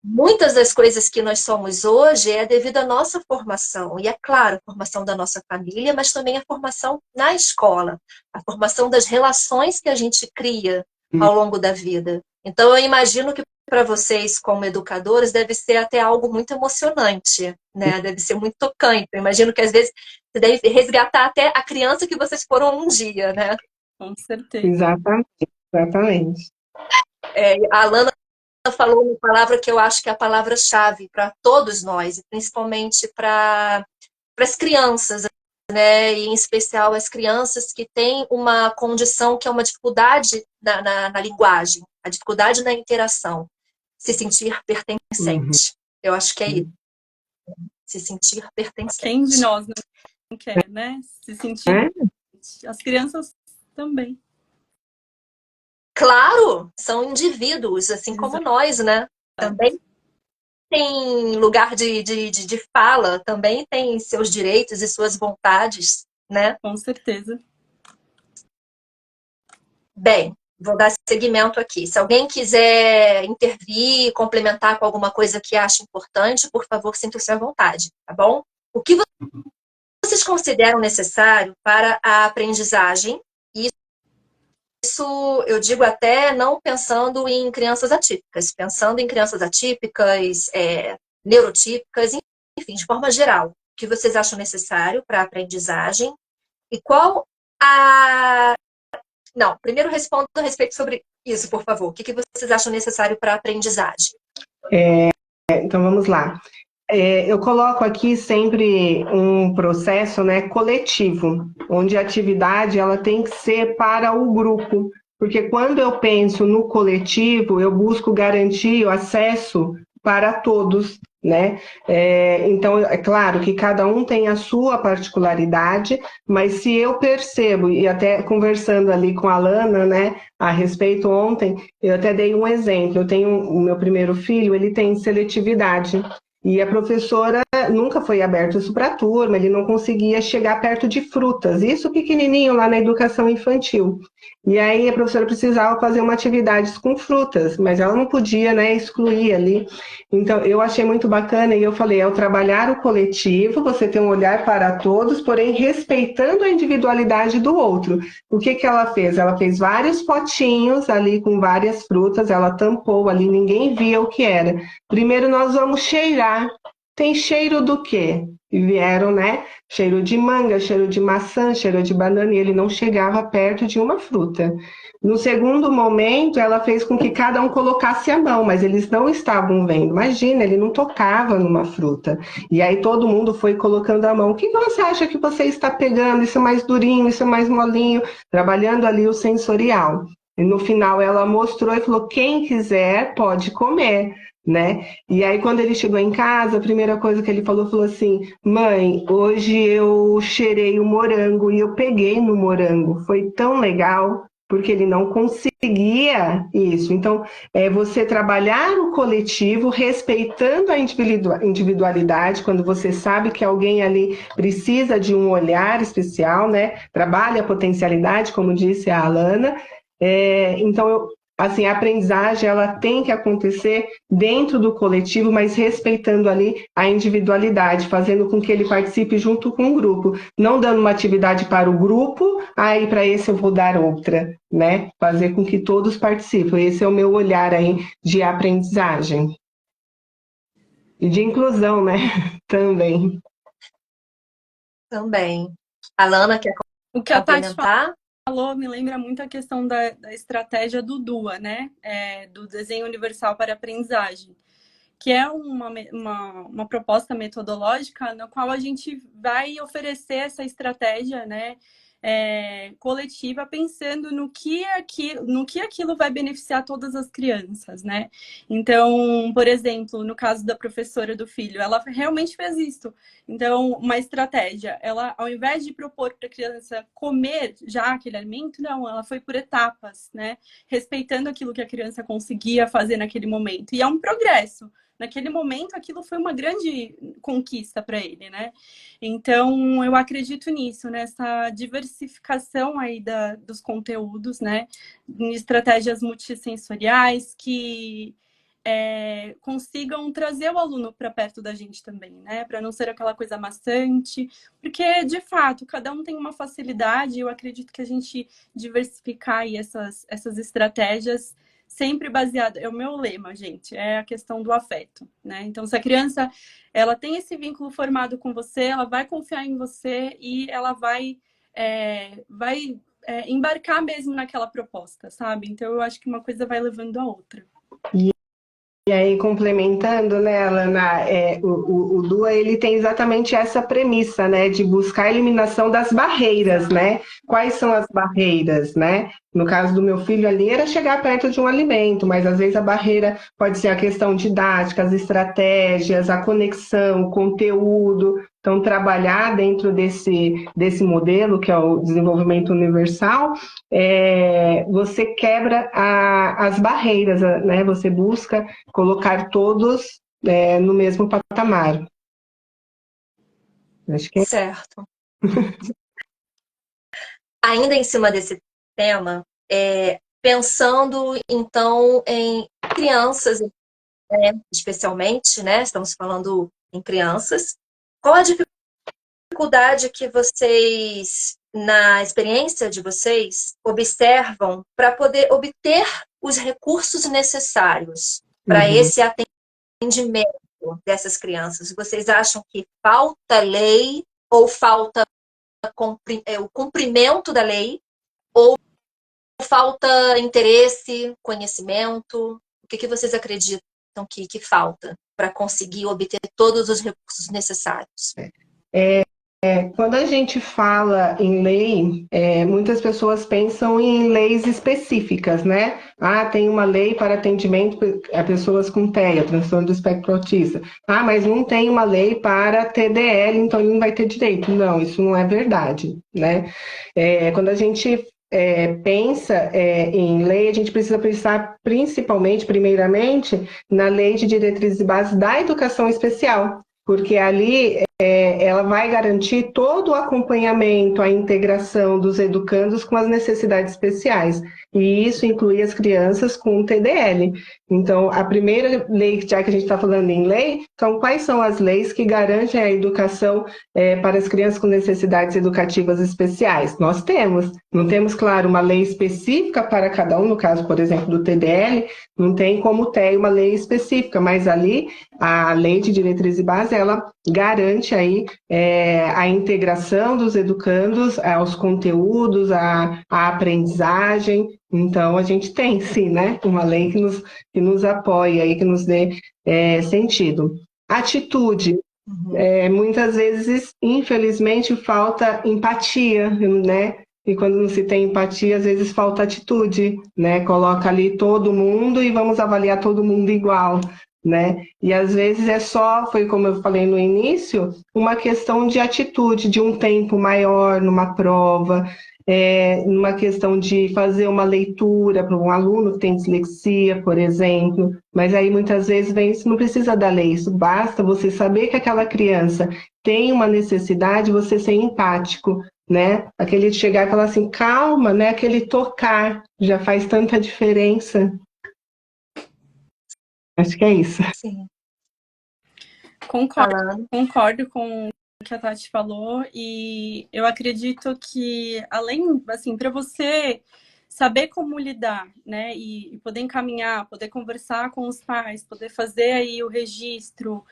Muitas das coisas que nós somos hoje é devido à nossa formação. E é claro, a formação da nossa família, mas também a formação na escola. A formação das relações que a gente cria ao longo da vida. Então, eu imagino que para vocês, como educadores, deve ser até algo muito emocionante, né? Deve ser muito tocante. Eu imagino que, às vezes, você deve resgatar até a criança que vocês foram um dia, né? Com certeza. Exatamente, exatamente. A Alana falou uma palavra que eu acho que é a palavra-chave para todos nós, e principalmente para as crianças, né? E em especial as crianças que têm uma condição que é uma dificuldade na linguagem, a dificuldade na interação, se sentir pertencente. Eu acho que é isso. Se sentir pertencente. Quem de nós não quer, né? Se sentir. As crianças também. Claro, são indivíduos, assim como nós, né? Também tem lugar de fala, também tem seus direitos e suas vontades, né? Com certeza. Bem, vou dar seguimento aqui. Se alguém quiser intervir, complementar com alguma coisa que acha importante, por favor, sinta-se à vontade, tá bom? O que vocês consideram necessário para a aprendizagem? Isso eu digo até não pensando em crianças atípicas, pensando em crianças atípicas, neurotípicas, enfim, de forma geral. O que vocês acham necessário para a aprendizagem? E qual a... Não, primeiro responda a respeito sobre isso, por favor. O que vocês acham necessário para a aprendizagem? Então, vamos lá. Eu coloco aqui sempre um processo, né, coletivo, onde a atividade ela tem que ser para o grupo, porque quando eu penso no coletivo, eu busco garantir o acesso para todos, né? Então, é claro que cada um tem a sua particularidade, mas se eu percebo, e até conversando ali com a Alana, né, a respeito ontem, eu até dei um exemplo, eu tenho o meu primeiro filho, ele tem seletividade, e a professora nunca foi aberta isso para a turma, ele não conseguia chegar perto de frutas, isso pequenininho lá na educação infantil. E aí a professora precisava fazer uma atividade com frutas, mas ela não podia, né, excluir ali. Então eu achei muito bacana e eu falei, ao trabalhar o coletivo, você tem um olhar para todos, porém respeitando a individualidade do outro. O que ela fez? Ela fez vários potinhos ali com várias frutas, ela tampou ali, ninguém via o que era. Primeiro nós vamos cheirar. Tem cheiro do quê? E vieram, né? Cheiro de manga, cheiro de maçã, cheiro de banana, e ele não chegava perto de uma fruta. No segundo momento, ela fez com que cada um colocasse a mão, mas eles não estavam vendo. Imagina, ele não tocava numa fruta. E aí todo mundo foi colocando a mão. O que você acha que você está pegando? Isso é mais durinho, isso é mais molinho. Trabalhando ali o sensorial. E no final ela mostrou e falou, quem quiser pode comer. Né? E aí quando ele chegou em casa, a primeira coisa que ele falou assim, mãe, hoje eu cheirei o morango e eu peguei no morango, foi tão legal, porque ele não conseguia isso. Então, é você trabalhar o coletivo, respeitando a individualidade, quando você sabe que alguém ali precisa de um olhar especial, né? Trabalha a potencialidade, como disse a Alana. Então, assim, a aprendizagem ela tem que acontecer dentro do coletivo, mas respeitando ali a individualidade, fazendo com que ele participe junto com o grupo, não dando uma atividade para o grupo, aí para esse eu vou dar outra, né? Fazer com que todos participem. Esse é o meu olhar aí de aprendizagem. E de inclusão, né? Também. Também. Alana, quer O que a Tati complementar? falou me lembra muito a questão da estratégia do DUA, né? Do Desenho Universal para Aprendizagem, que é uma proposta metodológica na qual a gente vai oferecer essa estratégia, né, coletiva, pensando no que aquilo vai beneficiar todas as crianças, né? Então, por exemplo, no caso da professora do filho, ela realmente fez isso. Então, uma estratégia, ela, ao invés de propor para a criança comer já aquele alimento, não, ela foi por etapas, né? Respeitando aquilo que a criança conseguia fazer naquele momento. E é um progresso. Naquele momento, aquilo foi uma grande conquista para ele, né? Então, eu acredito nisso, nessa diversificação aí dos conteúdos, né? Em estratégias multissensoriais que consigam trazer o aluno para perto da gente também, né? Para não ser aquela coisa maçante, porque, de fato, cada um tem uma facilidade e eu acredito que a gente diversificar aí essas estratégias sempre baseado, é o meu lema, gente, é a questão do afeto, né? Então, se a criança, ela tem esse vínculo formado com você, ela vai confiar em você e ela vai embarcar mesmo naquela proposta, sabe? Então, eu acho que uma coisa vai levando a outra. E aí, complementando, né, Alana, o Lua, ele tem exatamente essa premissa, né, de buscar a eliminação das barreiras, né? Quais são as barreiras, né? No caso do meu filho ali, era chegar perto de um alimento, mas às vezes a barreira pode ser a questão didática, as estratégias, a conexão, o conteúdo. Então, trabalhar dentro desse modelo, que é o desenvolvimento universal, você quebra as barreiras, né? Você busca colocar todos no mesmo patamar. Acho que Certo. Ainda em cima desse tema, pensando então em crianças, especialmente, né? Estamos falando em crianças. Qual a dificuldade que vocês, na experiência de vocês, observam para poder obter os recursos necessários para esse atendimento dessas crianças? Vocês acham que falta lei ou falta o cumprimento da lei ou falta interesse, conhecimento? O que vocês acreditam que falta para conseguir obter todos os recursos necessários? Quando a gente fala em lei, muitas pessoas pensam em leis específicas, né? Ah, tem uma lei para atendimento a pessoas com TEA, transtorno do espectro autista. Ah, mas não tem uma lei para TDL, então ele não vai ter direito. Não, isso não é verdade, né? Quando a gente pensa em lei, a gente precisa pensar principalmente, primeiramente, na Lei de Diretrizes e Bases da Educação Especial, porque ali ela vai garantir todo o acompanhamento, a integração dos educandos com as necessidades especiais. E isso inclui as crianças com TDL. Então, a primeira lei, já que a gente está falando em lei, são quais são as leis que garantem a educação para as crianças com necessidades educativas especiais? Nós temos. Não temos, claro, uma lei específica para cada um, no caso, por exemplo, do TDL, não tem como ter uma lei específica, mas ali a Lei de Diretrizes e Bases, ela garante aí a integração dos educandos aos conteúdos, à aprendizagem. Então, a gente tem, sim, né, uma lei que nos apoia e que nos dê sentido. Atitude. Muitas vezes, infelizmente, falta empatia, né? E quando não se tem empatia, às vezes falta atitude, né? Coloca ali todo mundo e vamos avaliar todo mundo igual. né? E às vezes foi como eu falei no início, uma questão de atitude, de um tempo maior numa prova, numa questão de fazer uma leitura para um aluno que tem dislexia, por exemplo. Mas aí muitas vezes vem, isso não precisa da lei, isso basta você saber que aquela criança tem uma necessidade, você ser empático, né? Aquele chegar e falar assim, calma, né? Aquele tocar já faz tanta diferença. Acho que é isso. Sim. Concordo com o que a Tati falou, e eu acredito que, além, assim, para você saber como lidar, né, e poder encaminhar, poder conversar com os pais, poder fazer aí o registro,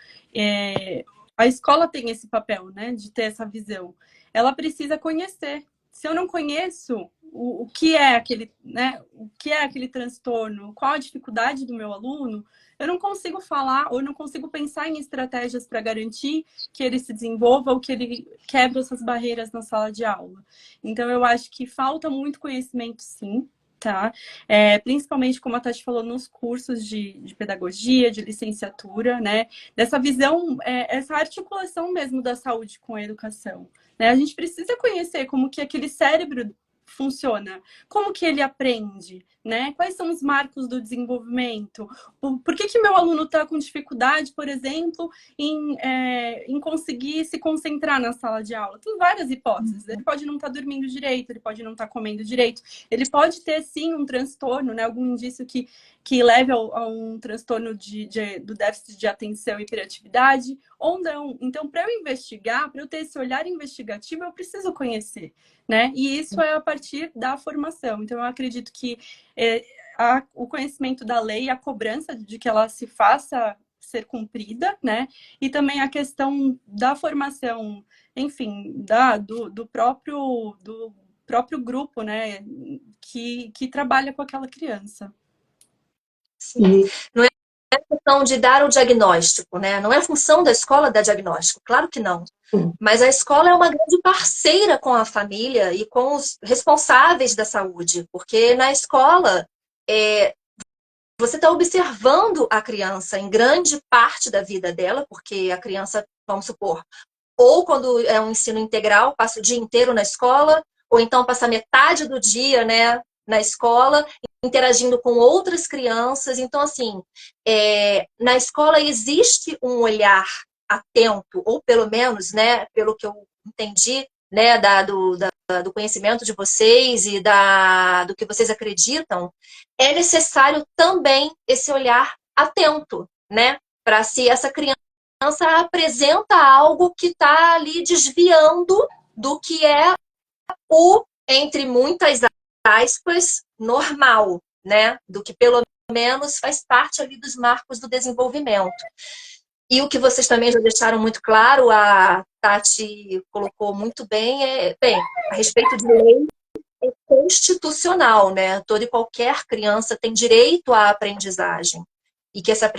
a escola tem esse papel, né, de ter essa visão. Ela precisa conhecer. Se eu não conheço o que é aquele, né, o que é aquele transtorno, qual a dificuldade do meu aluno, eu não consigo falar ou não consigo pensar em estratégias para garantir que ele se desenvolva ou que ele quebre essas barreiras na sala de aula. Então, eu acho que falta muito conhecimento, sim, tá? Principalmente, como a Tati falou, nos cursos de pedagogia, de licenciatura, né? Dessa visão, essa articulação mesmo da saúde com a educação. Né? A gente precisa conhecer como que aquele cérebro funciona, como que ele aprende, né? Quais são os marcos do desenvolvimento? Por que meu aluno está com dificuldade, por exemplo, em conseguir se concentrar na sala de aula? Tem várias hipóteses. Ele pode não estar dormindo direito, ele pode não estar comendo direito, ele pode ter, sim, um transtorno, né? Algum indício que leve a um transtorno do déficit de atenção e hiperatividade, ou não. Então, para eu investigar, para eu ter esse olhar investigativo, eu preciso conhecer, né? E isso é a partir da formação. Então, eu acredito que o conhecimento da lei, a cobrança de que ela se faça ser cumprida, né? E também a questão da formação, enfim, do próprio grupo, né? Que trabalha com aquela criança. Sim. Não é questão de dar o diagnóstico, né? Não é função da escola dar diagnóstico, claro que não. Mas a escola é uma grande parceira com a família e com os responsáveis da saúde, porque na escola você está observando a criança em grande parte da vida dela, porque a criança, vamos supor, ou quando é um ensino integral, passa o dia inteiro na escola, ou então passa metade do dia, né, na escola, interagindo com outras crianças. Então, assim, na escola existe um olhar atento, ou pelo menos, né, pelo que eu entendi, né, do conhecimento de vocês e do que vocês acreditam, é necessário também esse olhar atento, né, para se essa criança apresenta algo que está ali desviando do que é o, entre muitas aspas, normal, né? Do que pelo menos faz parte ali dos marcos do desenvolvimento. E o que vocês também já deixaram muito claro, a Tati colocou muito bem, a respeito de lei é constitucional, né? Toda e qualquer criança tem direito à aprendizagem. E que essa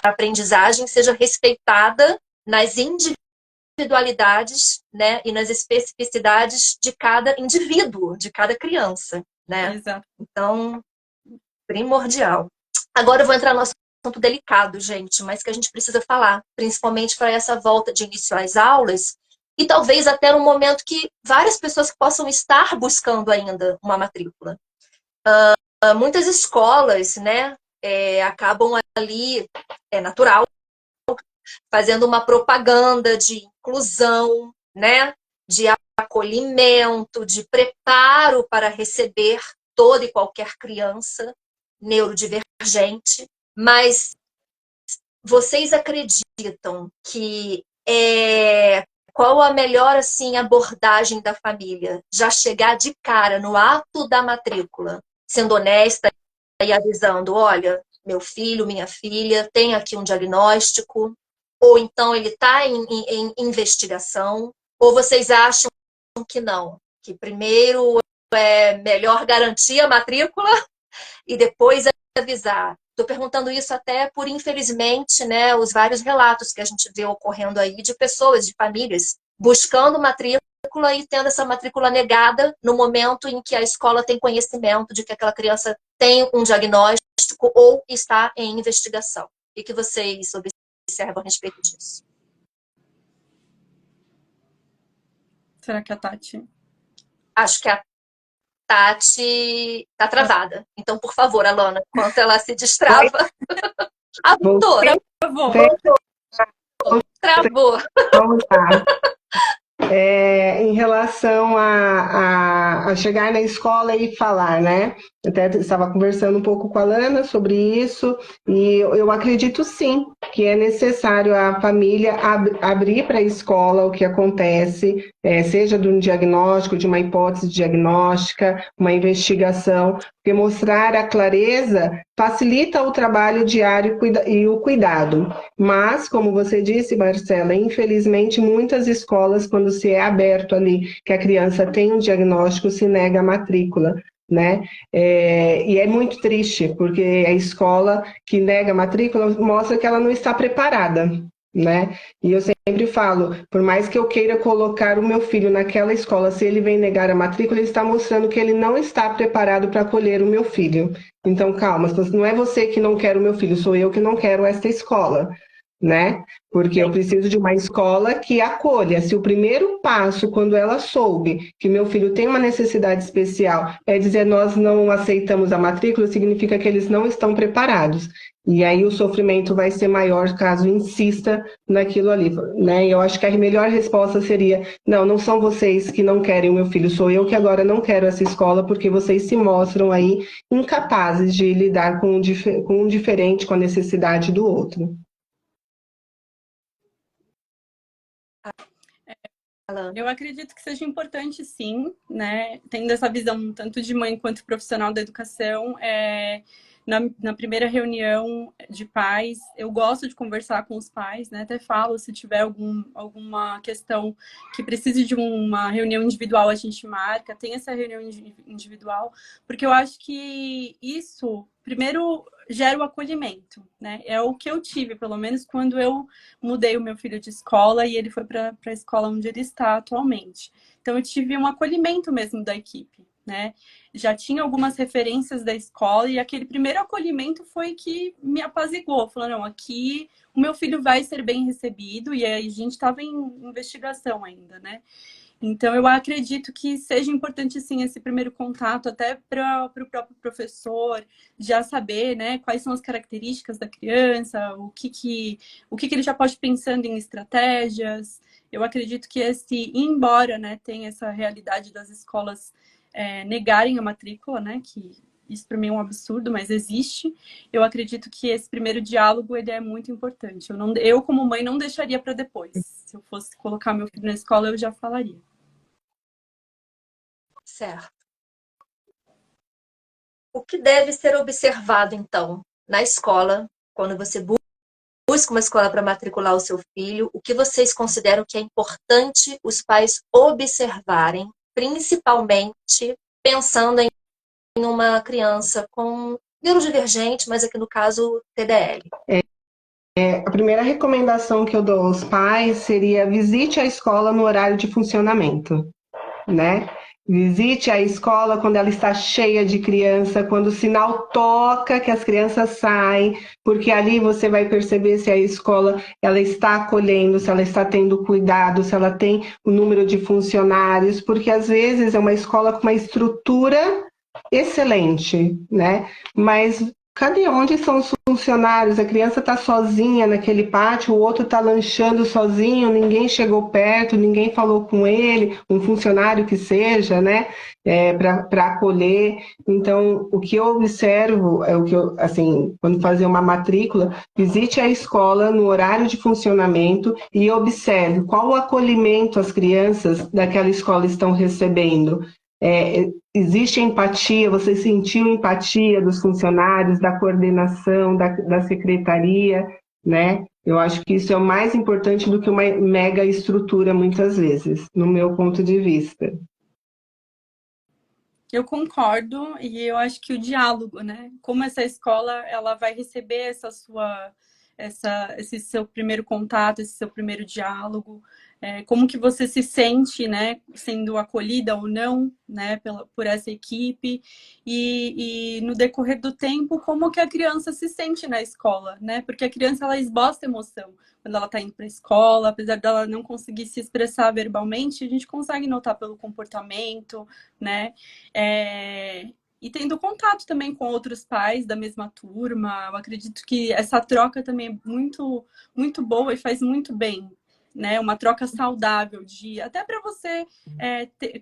aprendizagem seja respeitada nas individualidades, né, e nas especificidades de cada indivíduo, de cada criança, né? Exato. Então, primordial. Agora eu vou entrar no assunto delicado, gente, mas que a gente precisa falar, principalmente para essa volta de início às aulas, e talvez até no momento que várias pessoas possam estar buscando ainda uma matrícula. Muitas escolas, né, acabam ali, é natural, fazendo uma propaganda de inclusão, né, de acolhimento, de preparo para receber toda e qualquer criança neurodivergente, mas vocês acreditam que qual a melhor assim abordagem da família? Já chegar de cara no ato da matrícula, sendo honesta e avisando, olha, meu filho, minha filha, tem aqui um diagnóstico, ou então ele está em investigação, ou vocês acham que não, que primeiro é melhor garantir a matrícula e depois avisar. Estou perguntando isso até por, infelizmente, né, os vários relatos que a gente vê ocorrendo aí de pessoas, de famílias, buscando matrícula e tendo essa matrícula negada no momento em que a escola tem conhecimento de que aquela criança tem um diagnóstico ou está em investigação. O que vocês observam a respeito disso? Será que a Tati? Acho que a Tati tá travada. Então, por favor, Alana, enquanto ela se destrava. A doutora, Eu vou. travou. Vamos lá. Em relação a chegar na escola e falar, né? Eu até estava conversando um pouco com a Lana sobre isso, e eu acredito sim que é necessário a família abrir para a escola o que acontece, seja de um diagnóstico, de uma hipótese diagnóstica, uma investigação, porque mostrar a clareza facilita o trabalho diário e o cuidado. Mas, como você disse, Marcela, infelizmente muitas escolas, quando se é aberto ali que a criança tem um diagnóstico, se nega a matrícula, né? E é muito triste, porque a escola que nega a matrícula mostra que ela não está preparada, né? E eu sempre falo, por mais que eu queira colocar o meu filho naquela escola, se ele vem negar a matrícula, ele está mostrando que ele não está preparado para acolher o meu filho. Então, calma, não é você que não quer o meu filho, sou eu que não quero esta escola, né? Porque eu preciso de uma escola que acolha. Se o primeiro passo, quando ela soube que meu filho tem uma necessidade especial, é dizer nós não aceitamos a matrícula, significa que eles não estão preparados. E aí o sofrimento vai ser maior caso insista naquilo ali, né? E eu acho que a melhor resposta seria: não, não são vocês que não querem o meu filho, sou eu que agora não quero essa escola, porque vocês se mostram aí incapazes de lidar com um diferente, com a necessidade do outro. Eu acredito que seja importante, sim, né? Tendo essa visão tanto de mãe quanto profissional da educação, na primeira reunião de pais, eu gosto de conversar com os pais, né? Até falo, se tiver alguma questão que precise de uma reunião individual, a gente marca, tem essa reunião individual, porque eu acho que isso, primeiro, gera o acolhimento, né? É o que eu tive, pelo menos quando eu mudei o meu filho de escola e ele foi para a escola onde ele está atualmente. Então, eu tive um acolhimento mesmo da equipe, né? Já tinha algumas referências da escola e aquele primeiro acolhimento foi que me apaziguou, falando, não, aqui o meu filho vai ser bem recebido, e aí a gente estava em investigação ainda, né? Então, eu acredito que seja importante, sim, esse primeiro contato, até para o próprio professor já saber, né, quais são as características da criança, o que ele já pode ir pensando em estratégias. Eu acredito que embora, né, tenha essa realidade das escolas negarem a matrícula, né, que isso para mim é um absurdo, mas existe. Eu acredito que esse primeiro diálogo ele é muito importante. Eu como mãe, não deixaria para depois. Se eu fosse colocar meu filho na escola, eu já falaria. Certo. O que deve ser observado, então, na escola, quando você busca uma escola para matricular o seu filho, o que vocês consideram que é importante os pais observarem, principalmente pensando em uma criança com neurodivergente, mas aqui no caso TDL? A primeira recomendação que eu dou aos pais seria: visite a escola no horário de funcionamento, né? Visite a escola quando ela está cheia de criança, quando o sinal toca que as crianças saem, porque ali você vai perceber se a escola ela está acolhendo, se ela está tendo cuidado, se ela tem o número de funcionários, porque às vezes é uma escola com uma estrutura excelente, né? Mas cadê? Onde são os funcionários? A criança está sozinha naquele pátio, o outro está lanchando sozinho, ninguém chegou perto, ninguém falou com ele, um funcionário que seja, né? Para acolher. Então, o que eu observo é o que eu, assim, quando fazer uma matrícula, visite a escola no horário de funcionamento e observe qual o acolhimento as crianças daquela escola estão recebendo. Existe empatia, você sentiu empatia dos funcionários, da coordenação, da secretaria, né? Eu acho que isso é o mais importante do que uma mega estrutura, muitas vezes, no meu ponto de vista. Eu concordo, e eu acho que o diálogo, né? Como essa escola ela vai receber esse seu primeiro contato, esse seu primeiro diálogo? Como que você se sente, né, sendo acolhida ou não, né, por essa equipe, e no decorrer do tempo, como que a criança se sente na escola, né, porque a criança, ela esboça emoção quando ela está indo para a escola, apesar dela não conseguir se expressar verbalmente, a gente consegue notar pelo comportamento, né, e tendo contato também com outros pais da mesma turma. Eu acredito que essa troca também é muito, muito boa e faz muito bem, né? Uma troca saudável, até para você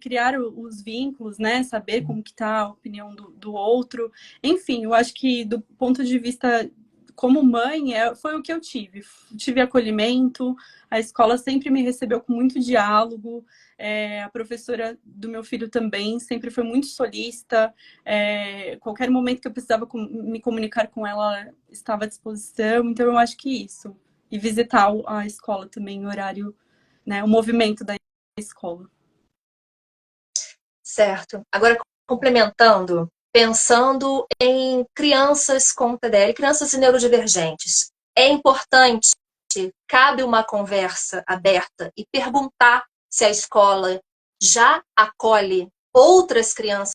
criar os vínculos, né? Saber como que tá a opinião do outro. Enfim, eu acho que do ponto de vista como mãe, foi o que eu tive. Tive acolhimento, a escola sempre me recebeu com muito diálogo, a professora do meu filho também sempre foi muito solícita, qualquer momento que eu precisava me comunicar com ela, estava à disposição. Então, eu acho que isso. E visitar a escola também, o horário, né, o movimento da escola. Certo. Agora, complementando, pensando em crianças com TDL, crianças neurodivergentes, é importante, cabe uma conversa aberta e perguntar se a escola já acolhe outras crianças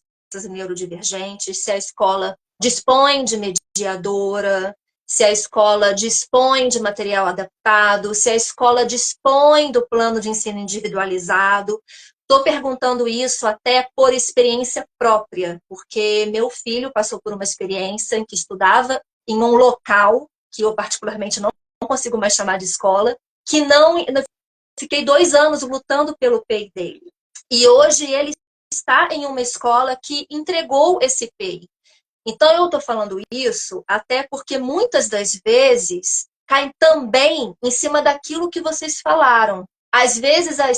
neurodivergentes, se a escola dispõe de mediadora, se a escola dispõe de material adaptado, se a escola dispõe do plano de ensino individualizado. Estou perguntando isso até por experiência própria, porque meu filho passou por uma experiência em que estudava em um local que eu particularmente não consigo mais chamar de escola, que não... Fiquei 2 anos lutando pelo PEI dele. E hoje ele está em uma escola que entregou esse PEI. Então, eu estou falando isso até porque muitas das vezes cai também em cima daquilo que vocês falaram. Às vezes a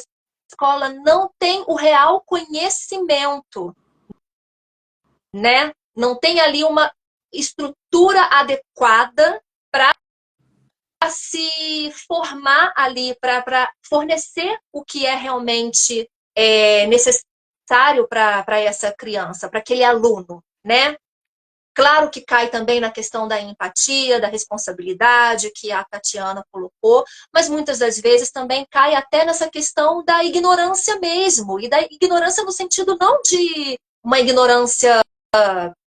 escola não tem o real conhecimento, né? Não tem ali uma estrutura adequada para se formar ali, para fornecer o que é realmente necessário para essa criança, para aquele aluno, né? Claro que cai também na questão da empatia, da responsabilidade que a Tatiana colocou, mas muitas das vezes também cai até nessa questão da ignorância mesmo, e da ignorância no sentido não de uma ignorância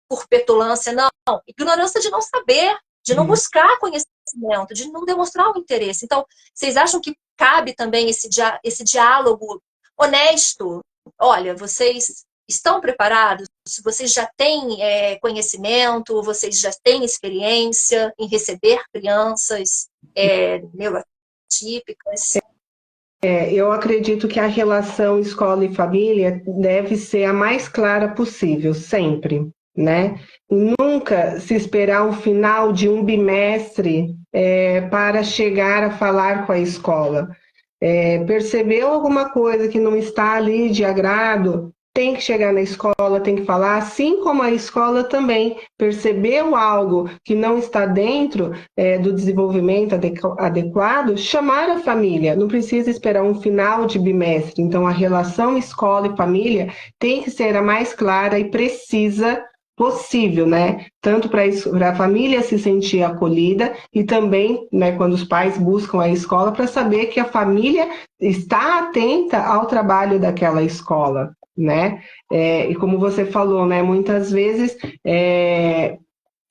por petulância, não, ignorância de não saber, de não buscar conhecimento, de não demonstrar o interesse. Então, vocês acham que cabe também esse diálogo honesto? Olha, vocês estão preparados? Vocês já têm conhecimento, vocês já têm experiência em receber crianças neurotípicas? Eu acredito que a relação escola e família deve ser a mais clara possível, sempre, né? Nunca se esperar o final de um bimestre para chegar a falar com a escola. Percebeu alguma coisa que não está ali de agrado, tem que chegar na escola, tem que falar, assim como a escola também percebeu algo que não está dentro do desenvolvimento adequado, chamar a família, não precisa esperar um final de bimestre. Então, a relação escola e família tem que ser a mais clara e precisa possível, né? Tanto para a família se sentir acolhida e também, né, quando os pais buscam a escola, para saber que a família está atenta ao trabalho daquela escola, né? E como você falou, né, muitas vezes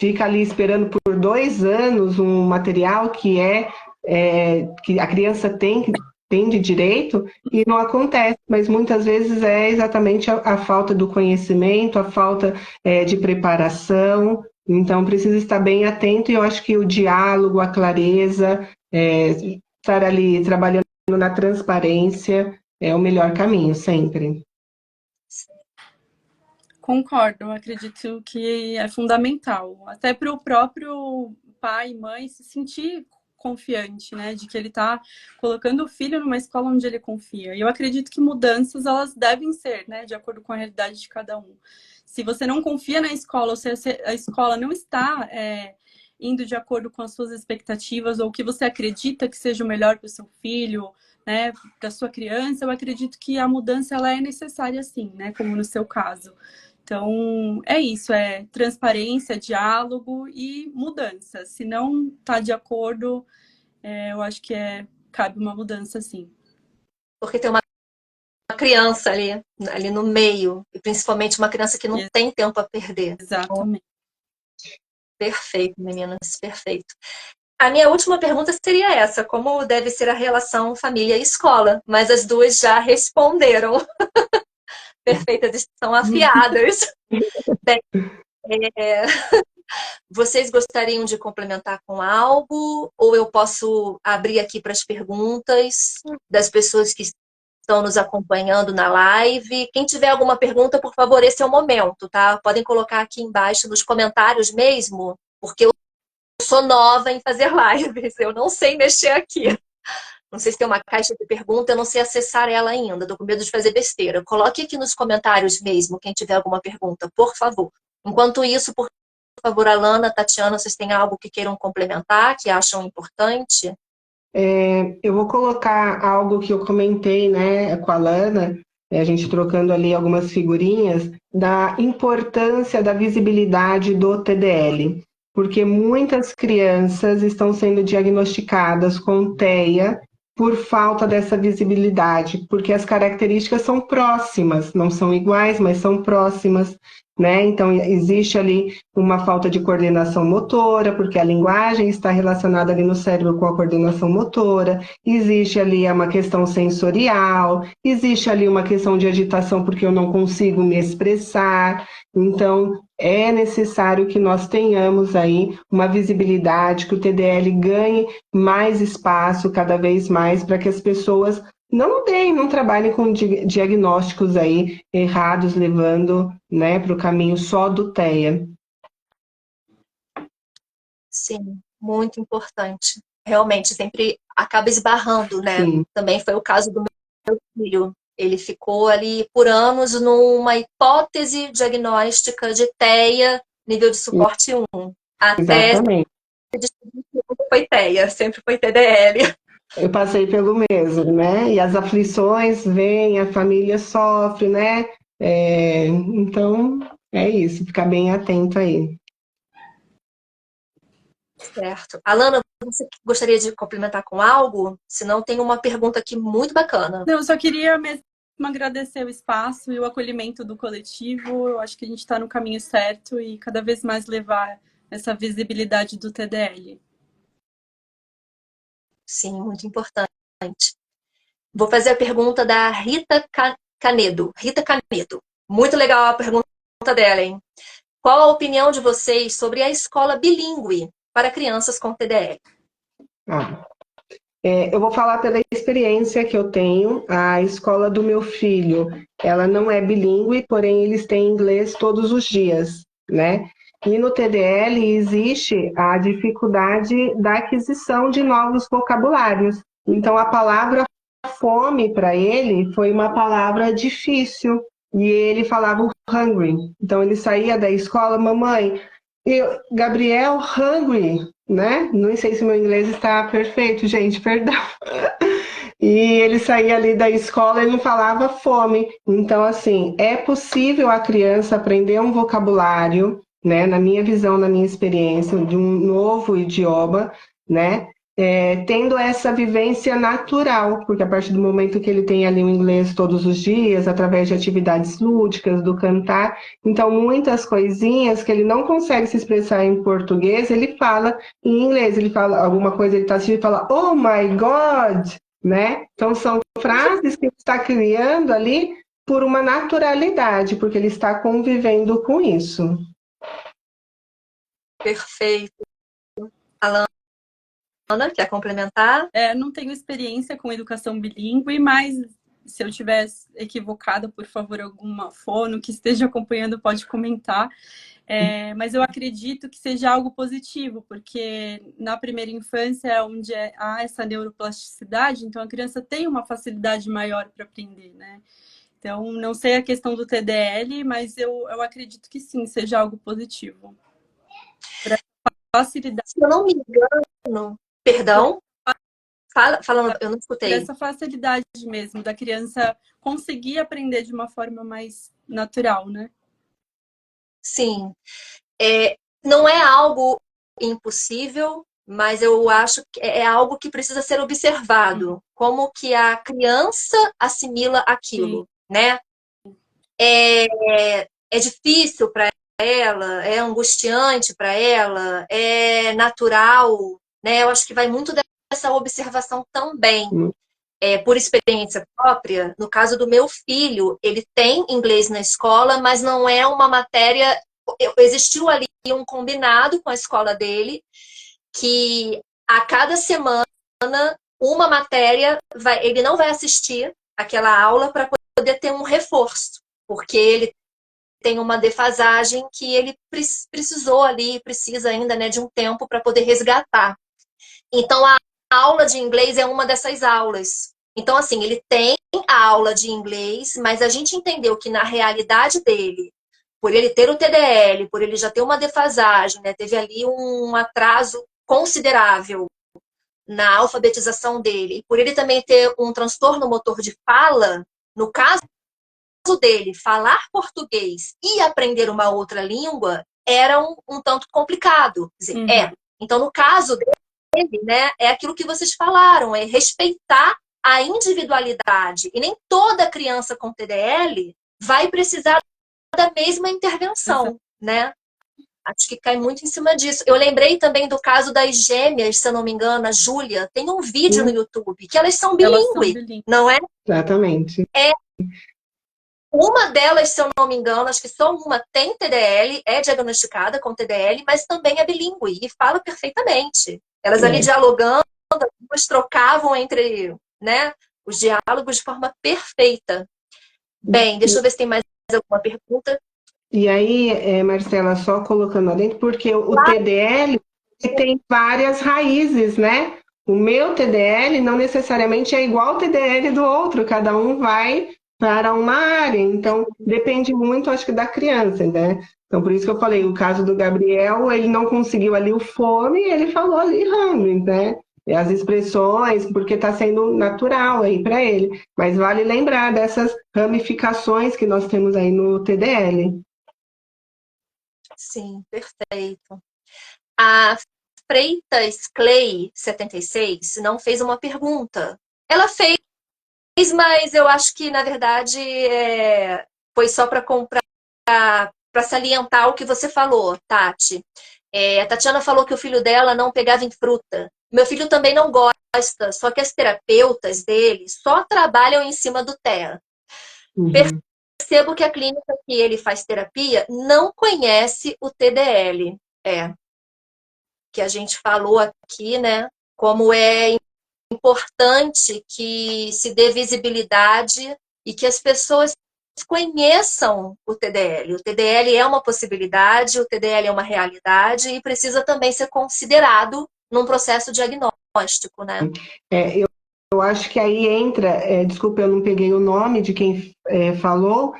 fica ali esperando por 2 anos um material que a criança tem de direito e não acontece, mas muitas vezes é exatamente a falta do conhecimento, a falta de preparação. Então precisa estar bem atento, e eu acho que o diálogo, a clareza, estar ali trabalhando na transparência é o melhor caminho, sempre. Concordo, eu acredito que é fundamental, até para o próprio pai e mãe se sentir confiante, né, de que ele está colocando o filho numa escola onde ele confia. E eu acredito que mudanças, elas devem ser, né, de acordo com a realidade de cada um. Se você não confia na escola, ou se a escola não está indo de acordo com as suas expectativas, ou o que você acredita que seja o melhor para o seu filho, né, para sua criança, eu acredito que a mudança ela é necessária sim, né, como no seu caso. Então, é isso, é transparência, diálogo e mudança. Se não está de acordo, eu acho que cabe uma mudança, sim. Porque tem uma criança ali no meio, e principalmente uma criança que não tem tempo a perder. Exatamente. Perfeito, meninas, perfeito. A minha última pergunta seria essa: como deve ser a relação família e escola? Mas as duas já responderam. Perfeitas, estão afiadas. Bem, vocês gostariam de complementar com algo? Ou eu posso abrir aqui para as perguntas das pessoas que estão nos acompanhando na live? Quem tiver alguma pergunta, por favor, esse é o momento, tá? Podem colocar aqui embaixo nos comentários mesmo, porque eu sou nova em fazer lives, eu não sei mexer aqui. Não sei se tem uma caixa de pergunta, eu não sei acessar ela ainda, tô com medo de fazer besteira. Coloque aqui nos comentários mesmo, quem tiver alguma pergunta, por favor. Enquanto isso, por favor, Alana, Tatiana, vocês têm algo que queiram complementar, que acham importante? Eu vou colocar algo que eu comentei, né, com a Lana, a gente trocando ali algumas figurinhas, da importância da visibilidade do TDL, porque muitas crianças estão sendo diagnosticadas com TEA por falta dessa visibilidade, porque as características são próximas, não são iguais, mas são próximas, né? Então, existe ali uma falta de coordenação motora, porque a linguagem está relacionada ali no cérebro com a coordenação motora, existe ali uma questão sensorial, existe ali uma questão de agitação, porque eu não consigo me expressar. Então, é necessário que nós tenhamos aí uma visibilidade, que o TDL ganhe mais espaço cada vez mais, para que as pessoas não trabalhem com diagnósticos aí errados, levando, né, para o caminho só do TEA. Sim, muito importante. Realmente, sempre acaba esbarrando, né? Sim. Também foi o caso do meu filho. Ele ficou ali por anos numa hipótese diagnóstica de TEA, nível de suporte 1. Até Exatamente. descobrir que nunca foi TEA, sempre foi TDL. Eu passei pelo mesmo, né? E as aflições vêm, a família sofre, né? Então, é isso, ficar bem atento aí. Certo. Alana, você gostaria de complementar com algo? Senão tem uma pergunta aqui muito bacana. Não, eu só queria mesmo agradecer o espaço e o acolhimento do coletivo. Eu acho que a gente está no caminho certo e cada vez mais levar essa visibilidade do TDL. Sim, muito importante. Vou fazer a pergunta da Rita Canedo. Rita Canedo. Muito legal a pergunta dela, hein? Qual a opinião de vocês sobre a escola bilíngue para crianças com TDL? Eu vou falar pela experiência que eu tenho. A escola do meu filho, ela não é bilíngue, porém eles têm inglês todos os dias, né? E no TDL existe a dificuldade da aquisição de novos vocabulários. Então a palavra fome para ele foi uma palavra difícil. E ele falava o hungry. Então ele saía da escola, mamãe, Gabriel hungry, né? Não sei se meu inglês está perfeito, gente, perdão. E ele saía ali da escola e não falava fome. Então, assim, é possível a criança aprender um vocabulário, né? Na minha visão, na minha experiência, de um novo idioma, né? Tendo essa vivência natural, porque a partir do momento que ele tem ali o inglês todos os dias, através de atividades lúdicas, do cantar, então muitas coisinhas que ele não consegue se expressar em português, ele fala em inglês, ele fala alguma coisa, ele está assistindo e fala, oh my God, né? Então são frases que ele está criando ali por uma naturalidade, porque ele está convivendo com isso. Perfeito. Alana, quer complementar? Não tenho experiência com educação bilíngue, mas se eu estiver equivocada, por favor, alguma fono que esteja acompanhando pode comentar. Mas eu acredito que seja algo positivo, porque na primeira infância é onde há essa neuroplasticidade, então a criança tem uma facilidade maior para aprender, né? Então, não sei a questão do TDL, mas eu acredito que sim, seja algo positivo. Para facilidade. Se eu não me engano, perdão, falando, eu não escutei. Essa facilidade mesmo da criança conseguir aprender de uma forma mais natural, né? sim. Não é algo impossível, mas eu acho que é algo que precisa ser observado. Como que a criança assimila Sim. aquilo, né? É difícil para ela, é angustiante para ela, é natural, né? Eu acho que vai muito dessa observação também. Hum. Por experiência própria, no caso do meu filho, ele tem inglês na escola, mas não é uma matéria. Existiu ali um combinado com a escola dele, que a cada semana, uma matéria, ele não vai assistir aquela aula para poder ter um reforço, porque ele tem uma defasagem que ele precisou ali, precisa ainda, né, de um tempo para poder resgatar. Então, a aula de inglês é uma dessas aulas. Então, assim, ele tem a aula de inglês, mas a gente entendeu que na realidade dele, por ele ter o TDL, por ele já ter uma defasagem, né, teve ali um atraso considerável na alfabetização dele, e por ele também ter um transtorno motor de fala, no caso dele, falar português e aprender uma outra língua era um tanto complicado. Quer dizer, Uhum. Então, no caso dele, né, é aquilo que vocês falaram, é respeitar a individualidade. E nem toda criança com TDL vai precisar da mesma intervenção, né? Acho que cai muito em cima disso. Eu lembrei também do caso das gêmeas, se eu não me engano, a Júlia. Tem um vídeo no YouTube que elas são Elas são bilíngues, bilíngues. não é? Exatamente. Uma delas, se eu não me engano, acho que só uma tem TDL, é diagnosticada com TDL, mas também é bilíngue e fala perfeitamente. Elas ali É. dialogando, elas trocavam entre, né, os diálogos de forma perfeita. Bem, deixa eu ver se tem mais alguma pergunta. E aí, Marcela, só colocando lá dentro, porque o TDL tem várias raízes, né? O meu TDL não necessariamente é igual ao TDL do outro, cada um vai para uma área, então depende muito, acho que, da criança, né? Então, por isso que eu falei, o caso do Gabriel, ele não conseguiu ali o fone, ele falou ali Hamlet, né? E as expressões, porque está sendo natural aí para ele. Mas vale lembrar dessas ramificações que nós temos aí no TDL. Sim, perfeito. A Freitas Clay 76 não fez uma pergunta. Ela fez, mas eu acho que, na verdade, foi só para comprar, para salientar o que você falou, Tati. A Tatiana falou que o filho dela não pegava em fruta. Meu filho também não gosta, só que as terapeutas dele só trabalham em cima do TEA. Uhum. Percebo que a clínica que ele faz terapia não conhece o TDL. Que a gente falou aqui, né? Como é importante que se dê visibilidade e que as pessoas conheçam o TDL. O TDL é uma possibilidade, o TDL é uma realidade e precisa também ser considerado num processo diagnóstico, né? Eu acho que aí entra, desculpa, eu não peguei o nome de quem falou,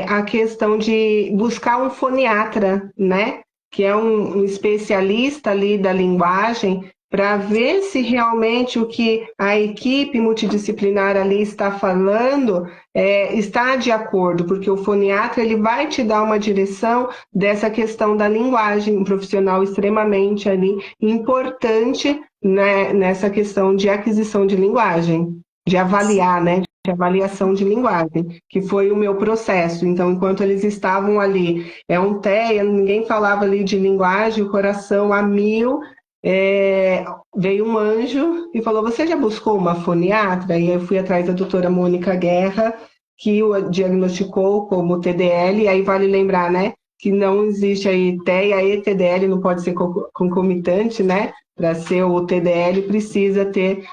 a questão de buscar um foniatra, né? Que é um especialista ali da linguagem, para ver se realmente o que a equipe multidisciplinar ali está falando está de acordo, porque o foniatra ele vai te dar uma direção dessa questão da linguagem, um profissional extremamente ali importante, né, nessa questão de aquisição de linguagem, de avaliar, né, de avaliação de linguagem, que foi o meu processo. Então, enquanto eles estavam ali, um TEA, ninguém falava ali de linguagem, o coração a mil, veio um anjo e falou, você já buscou uma foniatra? E eu fui atrás da doutora Mônica Guerra, que o diagnosticou como TDL, e aí vale lembrar, né, que não existe aí TEA e TDL, não pode ser concomitante, né? Para ser o TDL precisa ter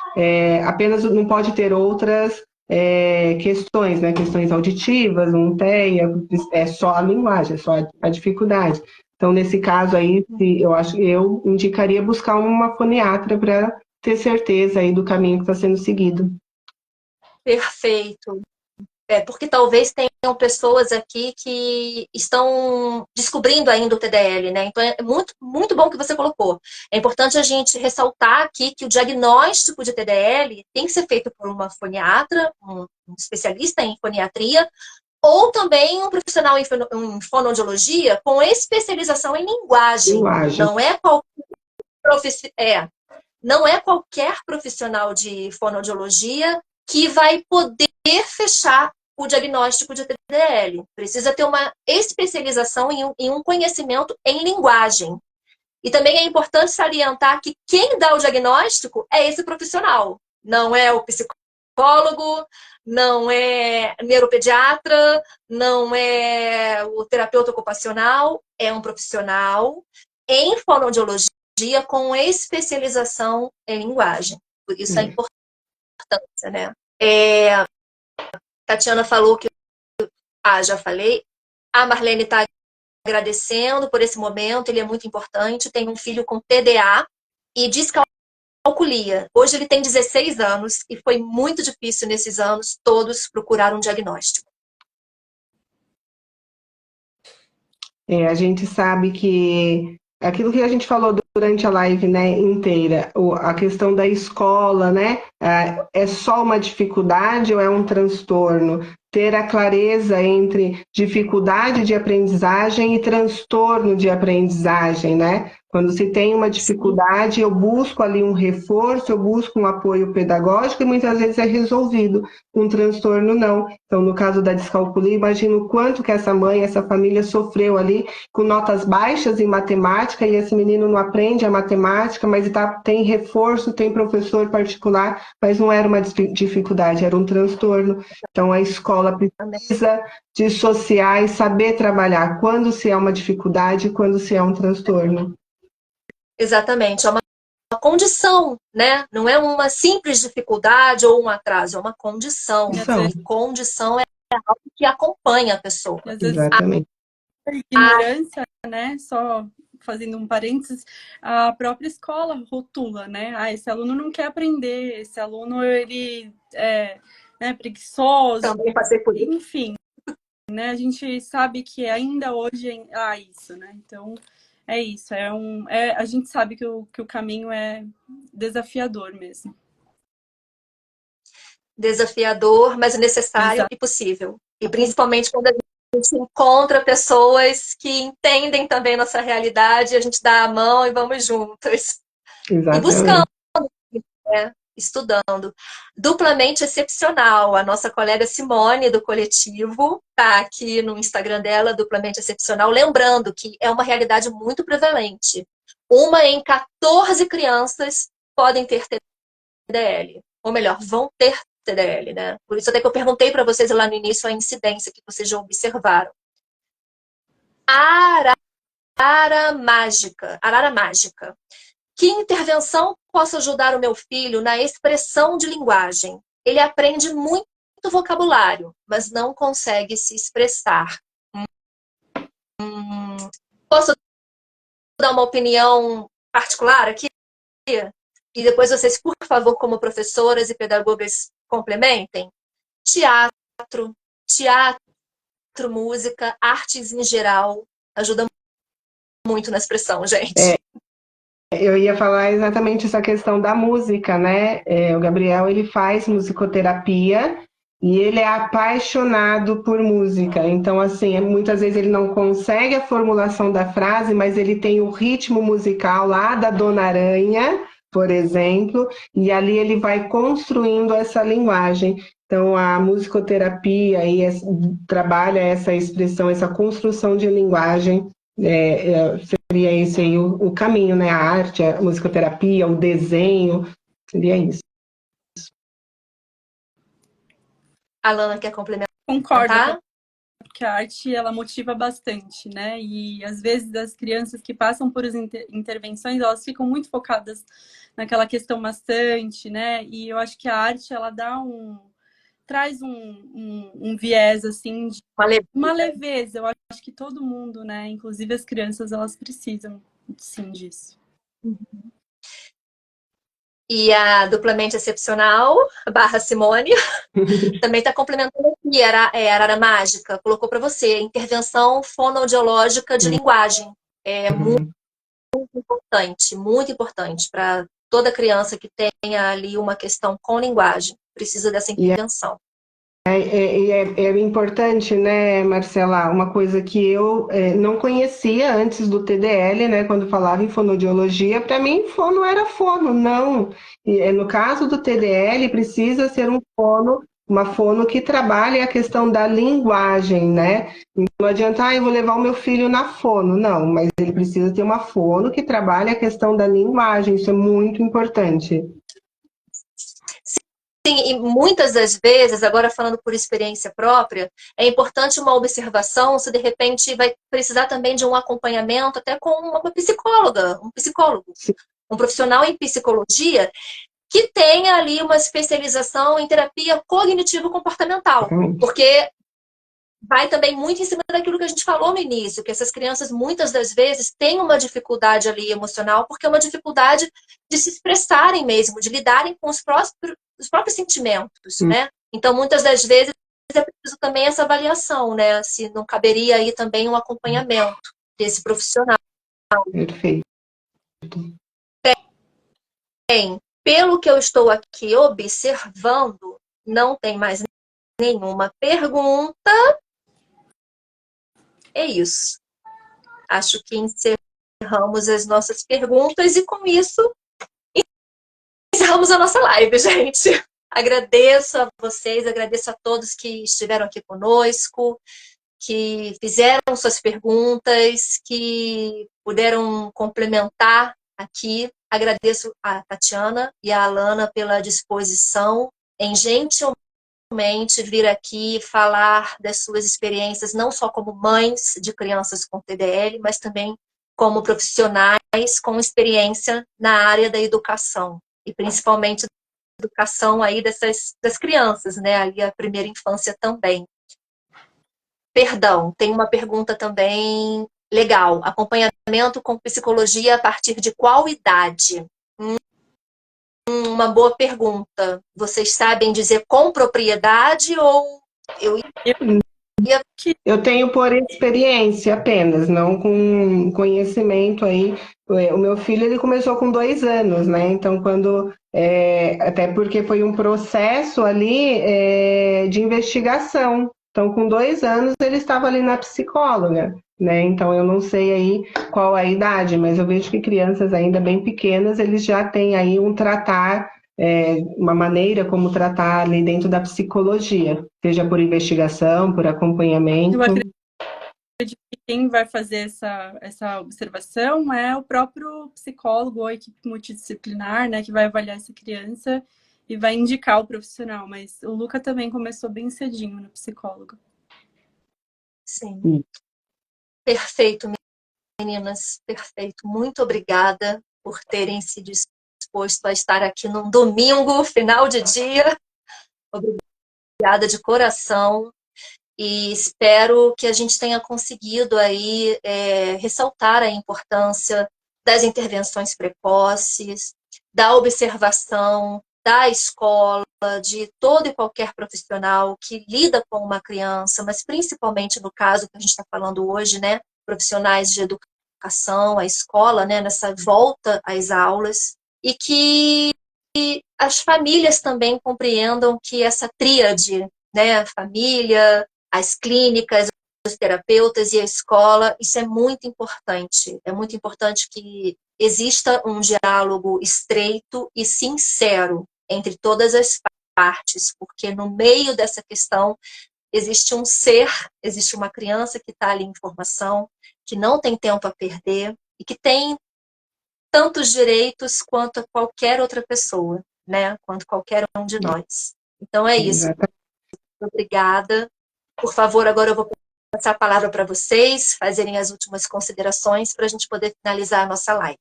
apenas, não pode ter outras questões, né? Questões auditivas, um TEA, é só a linguagem, é só a dificuldade. Então, nesse caso aí, eu indicaria buscar uma foniatra para ter certeza aí do caminho que está sendo seguido. Perfeito. Porque talvez tenham pessoas aqui que estão descobrindo ainda o TDL, né? Então é muito, muito bom que você colocou. É importante a gente ressaltar aqui que o diagnóstico de TDL tem que ser feito por uma foniatra, um especialista em foniatria, ou também um profissional em fonoaudiologia com especialização em linguagem. Linguagem. Não é qualquer profissional de fonoaudiologia que vai poder fechar o diagnóstico de TDL. Precisa ter uma especialização em um conhecimento em linguagem. E também é importante salientar que quem dá o diagnóstico é esse profissional. Não é o psicólogo, não é neuropediatra, não é o terapeuta ocupacional, é um profissional em fonoaudiologia com especialização em linguagem. Por isso a importância, né? Tatiana falou que... já falei. A Marlene está agradecendo por esse momento, ele é muito importante. Tem um filho com TDA e descalculia. Hoje ele tem 16 anos e foi muito difícil nesses anos todos procurar um diagnóstico. A gente sabe que aquilo que a gente falou durante a live, né, inteira, a questão da escola, né, é só uma dificuldade ou é um transtorno? Ter a clareza entre dificuldade de aprendizagem e transtorno de aprendizagem, né? Quando se tem uma dificuldade, eu busco ali um reforço, eu busco um apoio pedagógico e muitas vezes é resolvido. Um transtorno não. Então, no caso da descalculia, imagino o quanto que essa mãe, essa família sofreu ali com notas baixas em matemática e esse menino não aprende a matemática, mas tem reforço, tem professor particular, mas não era uma dificuldade, era um transtorno. Então, a escola precisa dissociar e saber trabalhar quando se é uma dificuldade e quando se é um transtorno. Exatamente, é uma condição, né? Não é uma simples dificuldade ou um atraso, é uma condição. Condição é algo que acompanha a pessoa. Exatamente. A ignorância, né? Só fazendo um parênteses, a própria escola rotula, né? Esse aluno não quer aprender, esse aluno ele é, né, preguiçoso. Também passei por isso. Enfim, né? A gente sabe que ainda hoje isso, né? Então é isso. A gente sabe que o caminho é desafiador mesmo. Desafiador, mas necessário e possível. E principalmente quando a gente encontra pessoas que entendem também nossa realidade, a gente dá a mão e vamos juntas. Exatamente. E buscando, né? Estudando. Duplamente excepcional. A nossa colega Simone, do coletivo, está aqui no Instagram dela, duplamente excepcional, lembrando que é uma realidade muito prevalente. 1 em 14 crianças podem ter TDL. Ou melhor, vão ter TDL, né? Por isso até que eu perguntei para vocês lá no início a incidência que vocês já observaram. Arara mágica. Que intervenção posso ajudar o meu filho na expressão de linguagem? Ele aprende muito vocabulário, mas não consegue se expressar. Posso dar uma opinião particular aqui? E depois vocês, por favor, como professoras e pedagogas, complementem. Teatro, música, artes em geral, ajuda muito na expressão, gente. Eu ia falar exatamente essa questão da música, né? O Gabriel, ele faz musicoterapia e ele é apaixonado por música. Então, assim, muitas vezes ele não consegue a formulação da frase, mas ele tem o ritmo musical lá da Dona Aranha, por exemplo, e ali ele vai construindo essa linguagem. Então, a musicoterapia aí trabalha essa expressão, essa construção de linguagem. Seria esse aí o caminho, né? A arte, a musicoterapia, o desenho, seria isso. Alana, quer complementar? Concordo, porque a arte, ela motiva bastante, né? E às vezes as crianças que passam por intervenções, elas ficam muito focadas naquela questão maçante, né? E eu acho que a arte, ela traz um viés, assim, de uma leveza. Eu acho que todo mundo, né? Inclusive as crianças, elas precisam, sim, disso. E a duplamente excepcional, / Simone, também está complementando aqui, Arara Mágica, colocou para você, intervenção fonoaudiológica de linguagem. É muito importante para toda criança que tenha ali uma questão com linguagem, precisa dessa intervenção. É importante, né, Marcela, uma coisa que eu não conhecia antes do TDL, né, quando falava em fonoaudiologia, para mim fono era fono, não. No caso do TDL, precisa ser um fono, uma fono que trabalhe a questão da linguagem, né? Então, não adianta, eu vou levar o meu filho na fono, não, mas ele precisa ter uma fono que trabalhe a questão da linguagem, isso é muito importante. Sim, e muitas das vezes, agora falando por experiência própria, é importante uma observação se de repente vai precisar também de um acompanhamento até com uma psicóloga, um psicólogo, um profissional em psicologia que tenha ali uma especialização em terapia cognitivo-comportamental, porque vai também muito em cima daquilo que a gente falou no início, que essas crianças muitas das vezes têm uma dificuldade ali emocional, porque é uma dificuldade de se expressarem mesmo, de lidarem com os próprios sentimentos, né? Então, muitas das vezes é preciso também essa avaliação, né? Se não caberia aí também um acompanhamento desse profissional. Perfeito. Bem, pelo que eu estou aqui observando, não tem mais nenhuma pergunta. É isso. Acho que encerramos as nossas perguntas e com isso encerramos a nossa live, gente. Agradeço a vocês, agradeço a todos que estiveram aqui conosco, que fizeram suas perguntas, que puderam complementar aqui. Agradeço a Tatiana e a Alana pela disposição em gentilmente vir aqui falar das suas experiências, não só como mães de crianças com TDL, mas também como profissionais com experiência na área da educação, e principalmente da educação aí das crianças, né? Ali a primeira infância também. Perdão, tem uma pergunta também legal. Acompanhamento com psicologia a partir de qual idade? Uma boa pergunta. Vocês sabem dizer com propriedade ou eu tenho por experiência apenas, não com conhecimento aí. O meu filho ele começou com 2 anos, né? Então, até porque foi um processo ali de investigação. Então, com 2 anos ele estava ali na psicóloga, né? Então, eu não sei aí qual a idade, mas eu vejo que crianças ainda bem pequenas eles já têm aí um tratar uma maneira como tratar ali dentro da psicologia, seja por investigação, por acompanhamento. Eu acredito que quem vai fazer essa observação é o próprio psicólogo ou a equipe multidisciplinar, né, que vai avaliar essa criança e vai indicar o profissional, mas o Luca também começou bem cedinho no psicólogo. Sim. Perfeito, meninas, perfeito. Muito obrigada por terem se disposto a estar aqui num domingo, final de dia. Obrigada de coração. E espero que a gente tenha conseguido aí ressaltar a importância das intervenções precoces, da observação da escola, de todo e qualquer profissional que lida com uma criança, mas principalmente no caso que a gente está falando hoje, né, profissionais de educação, a escola, né, nessa volta às aulas, e que as famílias também compreendam que essa tríade, né, a família, as clínicas, os terapeutas e a escola, isso é muito importante. É muito importante que exista um diálogo estreito e sincero entre todas as partes, porque no meio dessa questão existe um ser, existe uma criança que está ali em formação, que não tem tempo a perder e que tem tantos direitos quanto a qualquer outra pessoa, né? Quanto qualquer um de nós. Então é isso. Obrigada. Por favor, agora eu vou passar a palavra para vocês, fazerem as últimas considerações para a gente poder finalizar a nossa live.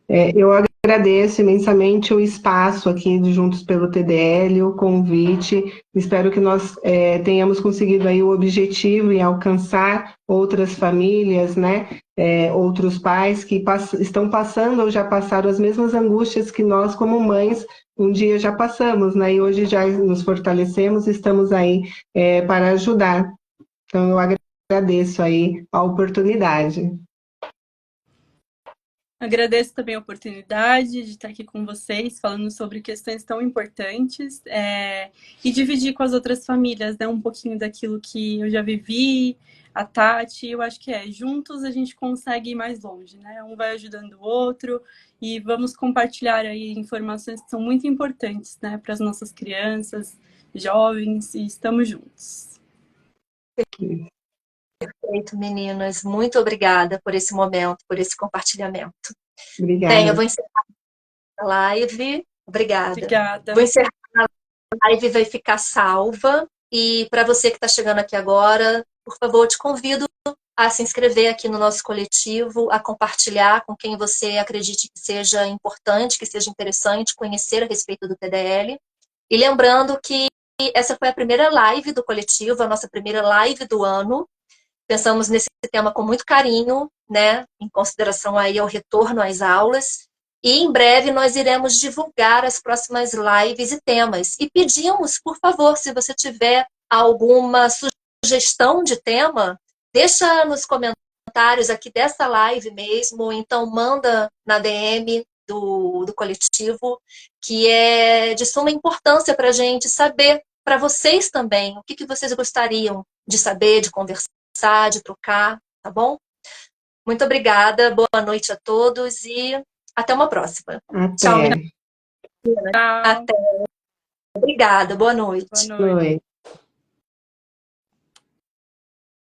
Eu agradeço imensamente o espaço aqui do Juntos pelo TDL, o convite. Espero que nós tenhamos conseguido aí o objetivo em alcançar outras famílias, né? Outros pais que estão passando ou já passaram as mesmas angústias que nós, como mães, um dia já passamos, né? E hoje já nos fortalecemos, estamos aí para ajudar. Então, eu agradeço aí a oportunidade. Agradeço também a oportunidade de estar aqui com vocês, falando sobre questões tão importantes, e dividir com as outras famílias, né, um pouquinho daquilo que eu já vivi, a Tati, eu acho que juntos a gente consegue ir mais longe, né? Um vai ajudando o outro e vamos compartilhar aí informações que são muito importantes, né, para as nossas crianças, jovens, e estamos juntos. Perfeito, meninas. Muito obrigada por esse momento, por esse compartilhamento. Obrigada. Bem, eu vou encerrar a live. Obrigada. Obrigada. Vou encerrar a live, vai ficar salva. E para você que está chegando aqui agora, por favor, te convido a se inscrever aqui no nosso coletivo, a compartilhar com quem você acredite que seja importante, que seja interessante conhecer a respeito do TDL. E lembrando que essa foi a primeira live do coletivo, a nossa primeira live do ano. Pensamos nesse tema com muito carinho, né, em consideração aí ao retorno às aulas. E em breve nós iremos divulgar as próximas lives e temas. E pedimos, por favor, se você tiver alguma sugestão de tema, deixa nos comentários aqui dessa live mesmo, ou então manda na DM do coletivo, que é de suma importância para a gente saber, para vocês também, o que vocês gostariam de saber, de conversar, de trocar, tá bom? Muito obrigada, boa noite a todos e até uma próxima. Até. Tchau, meninas. Tchau. Até. Obrigada, boa noite. Boa noite. Oi.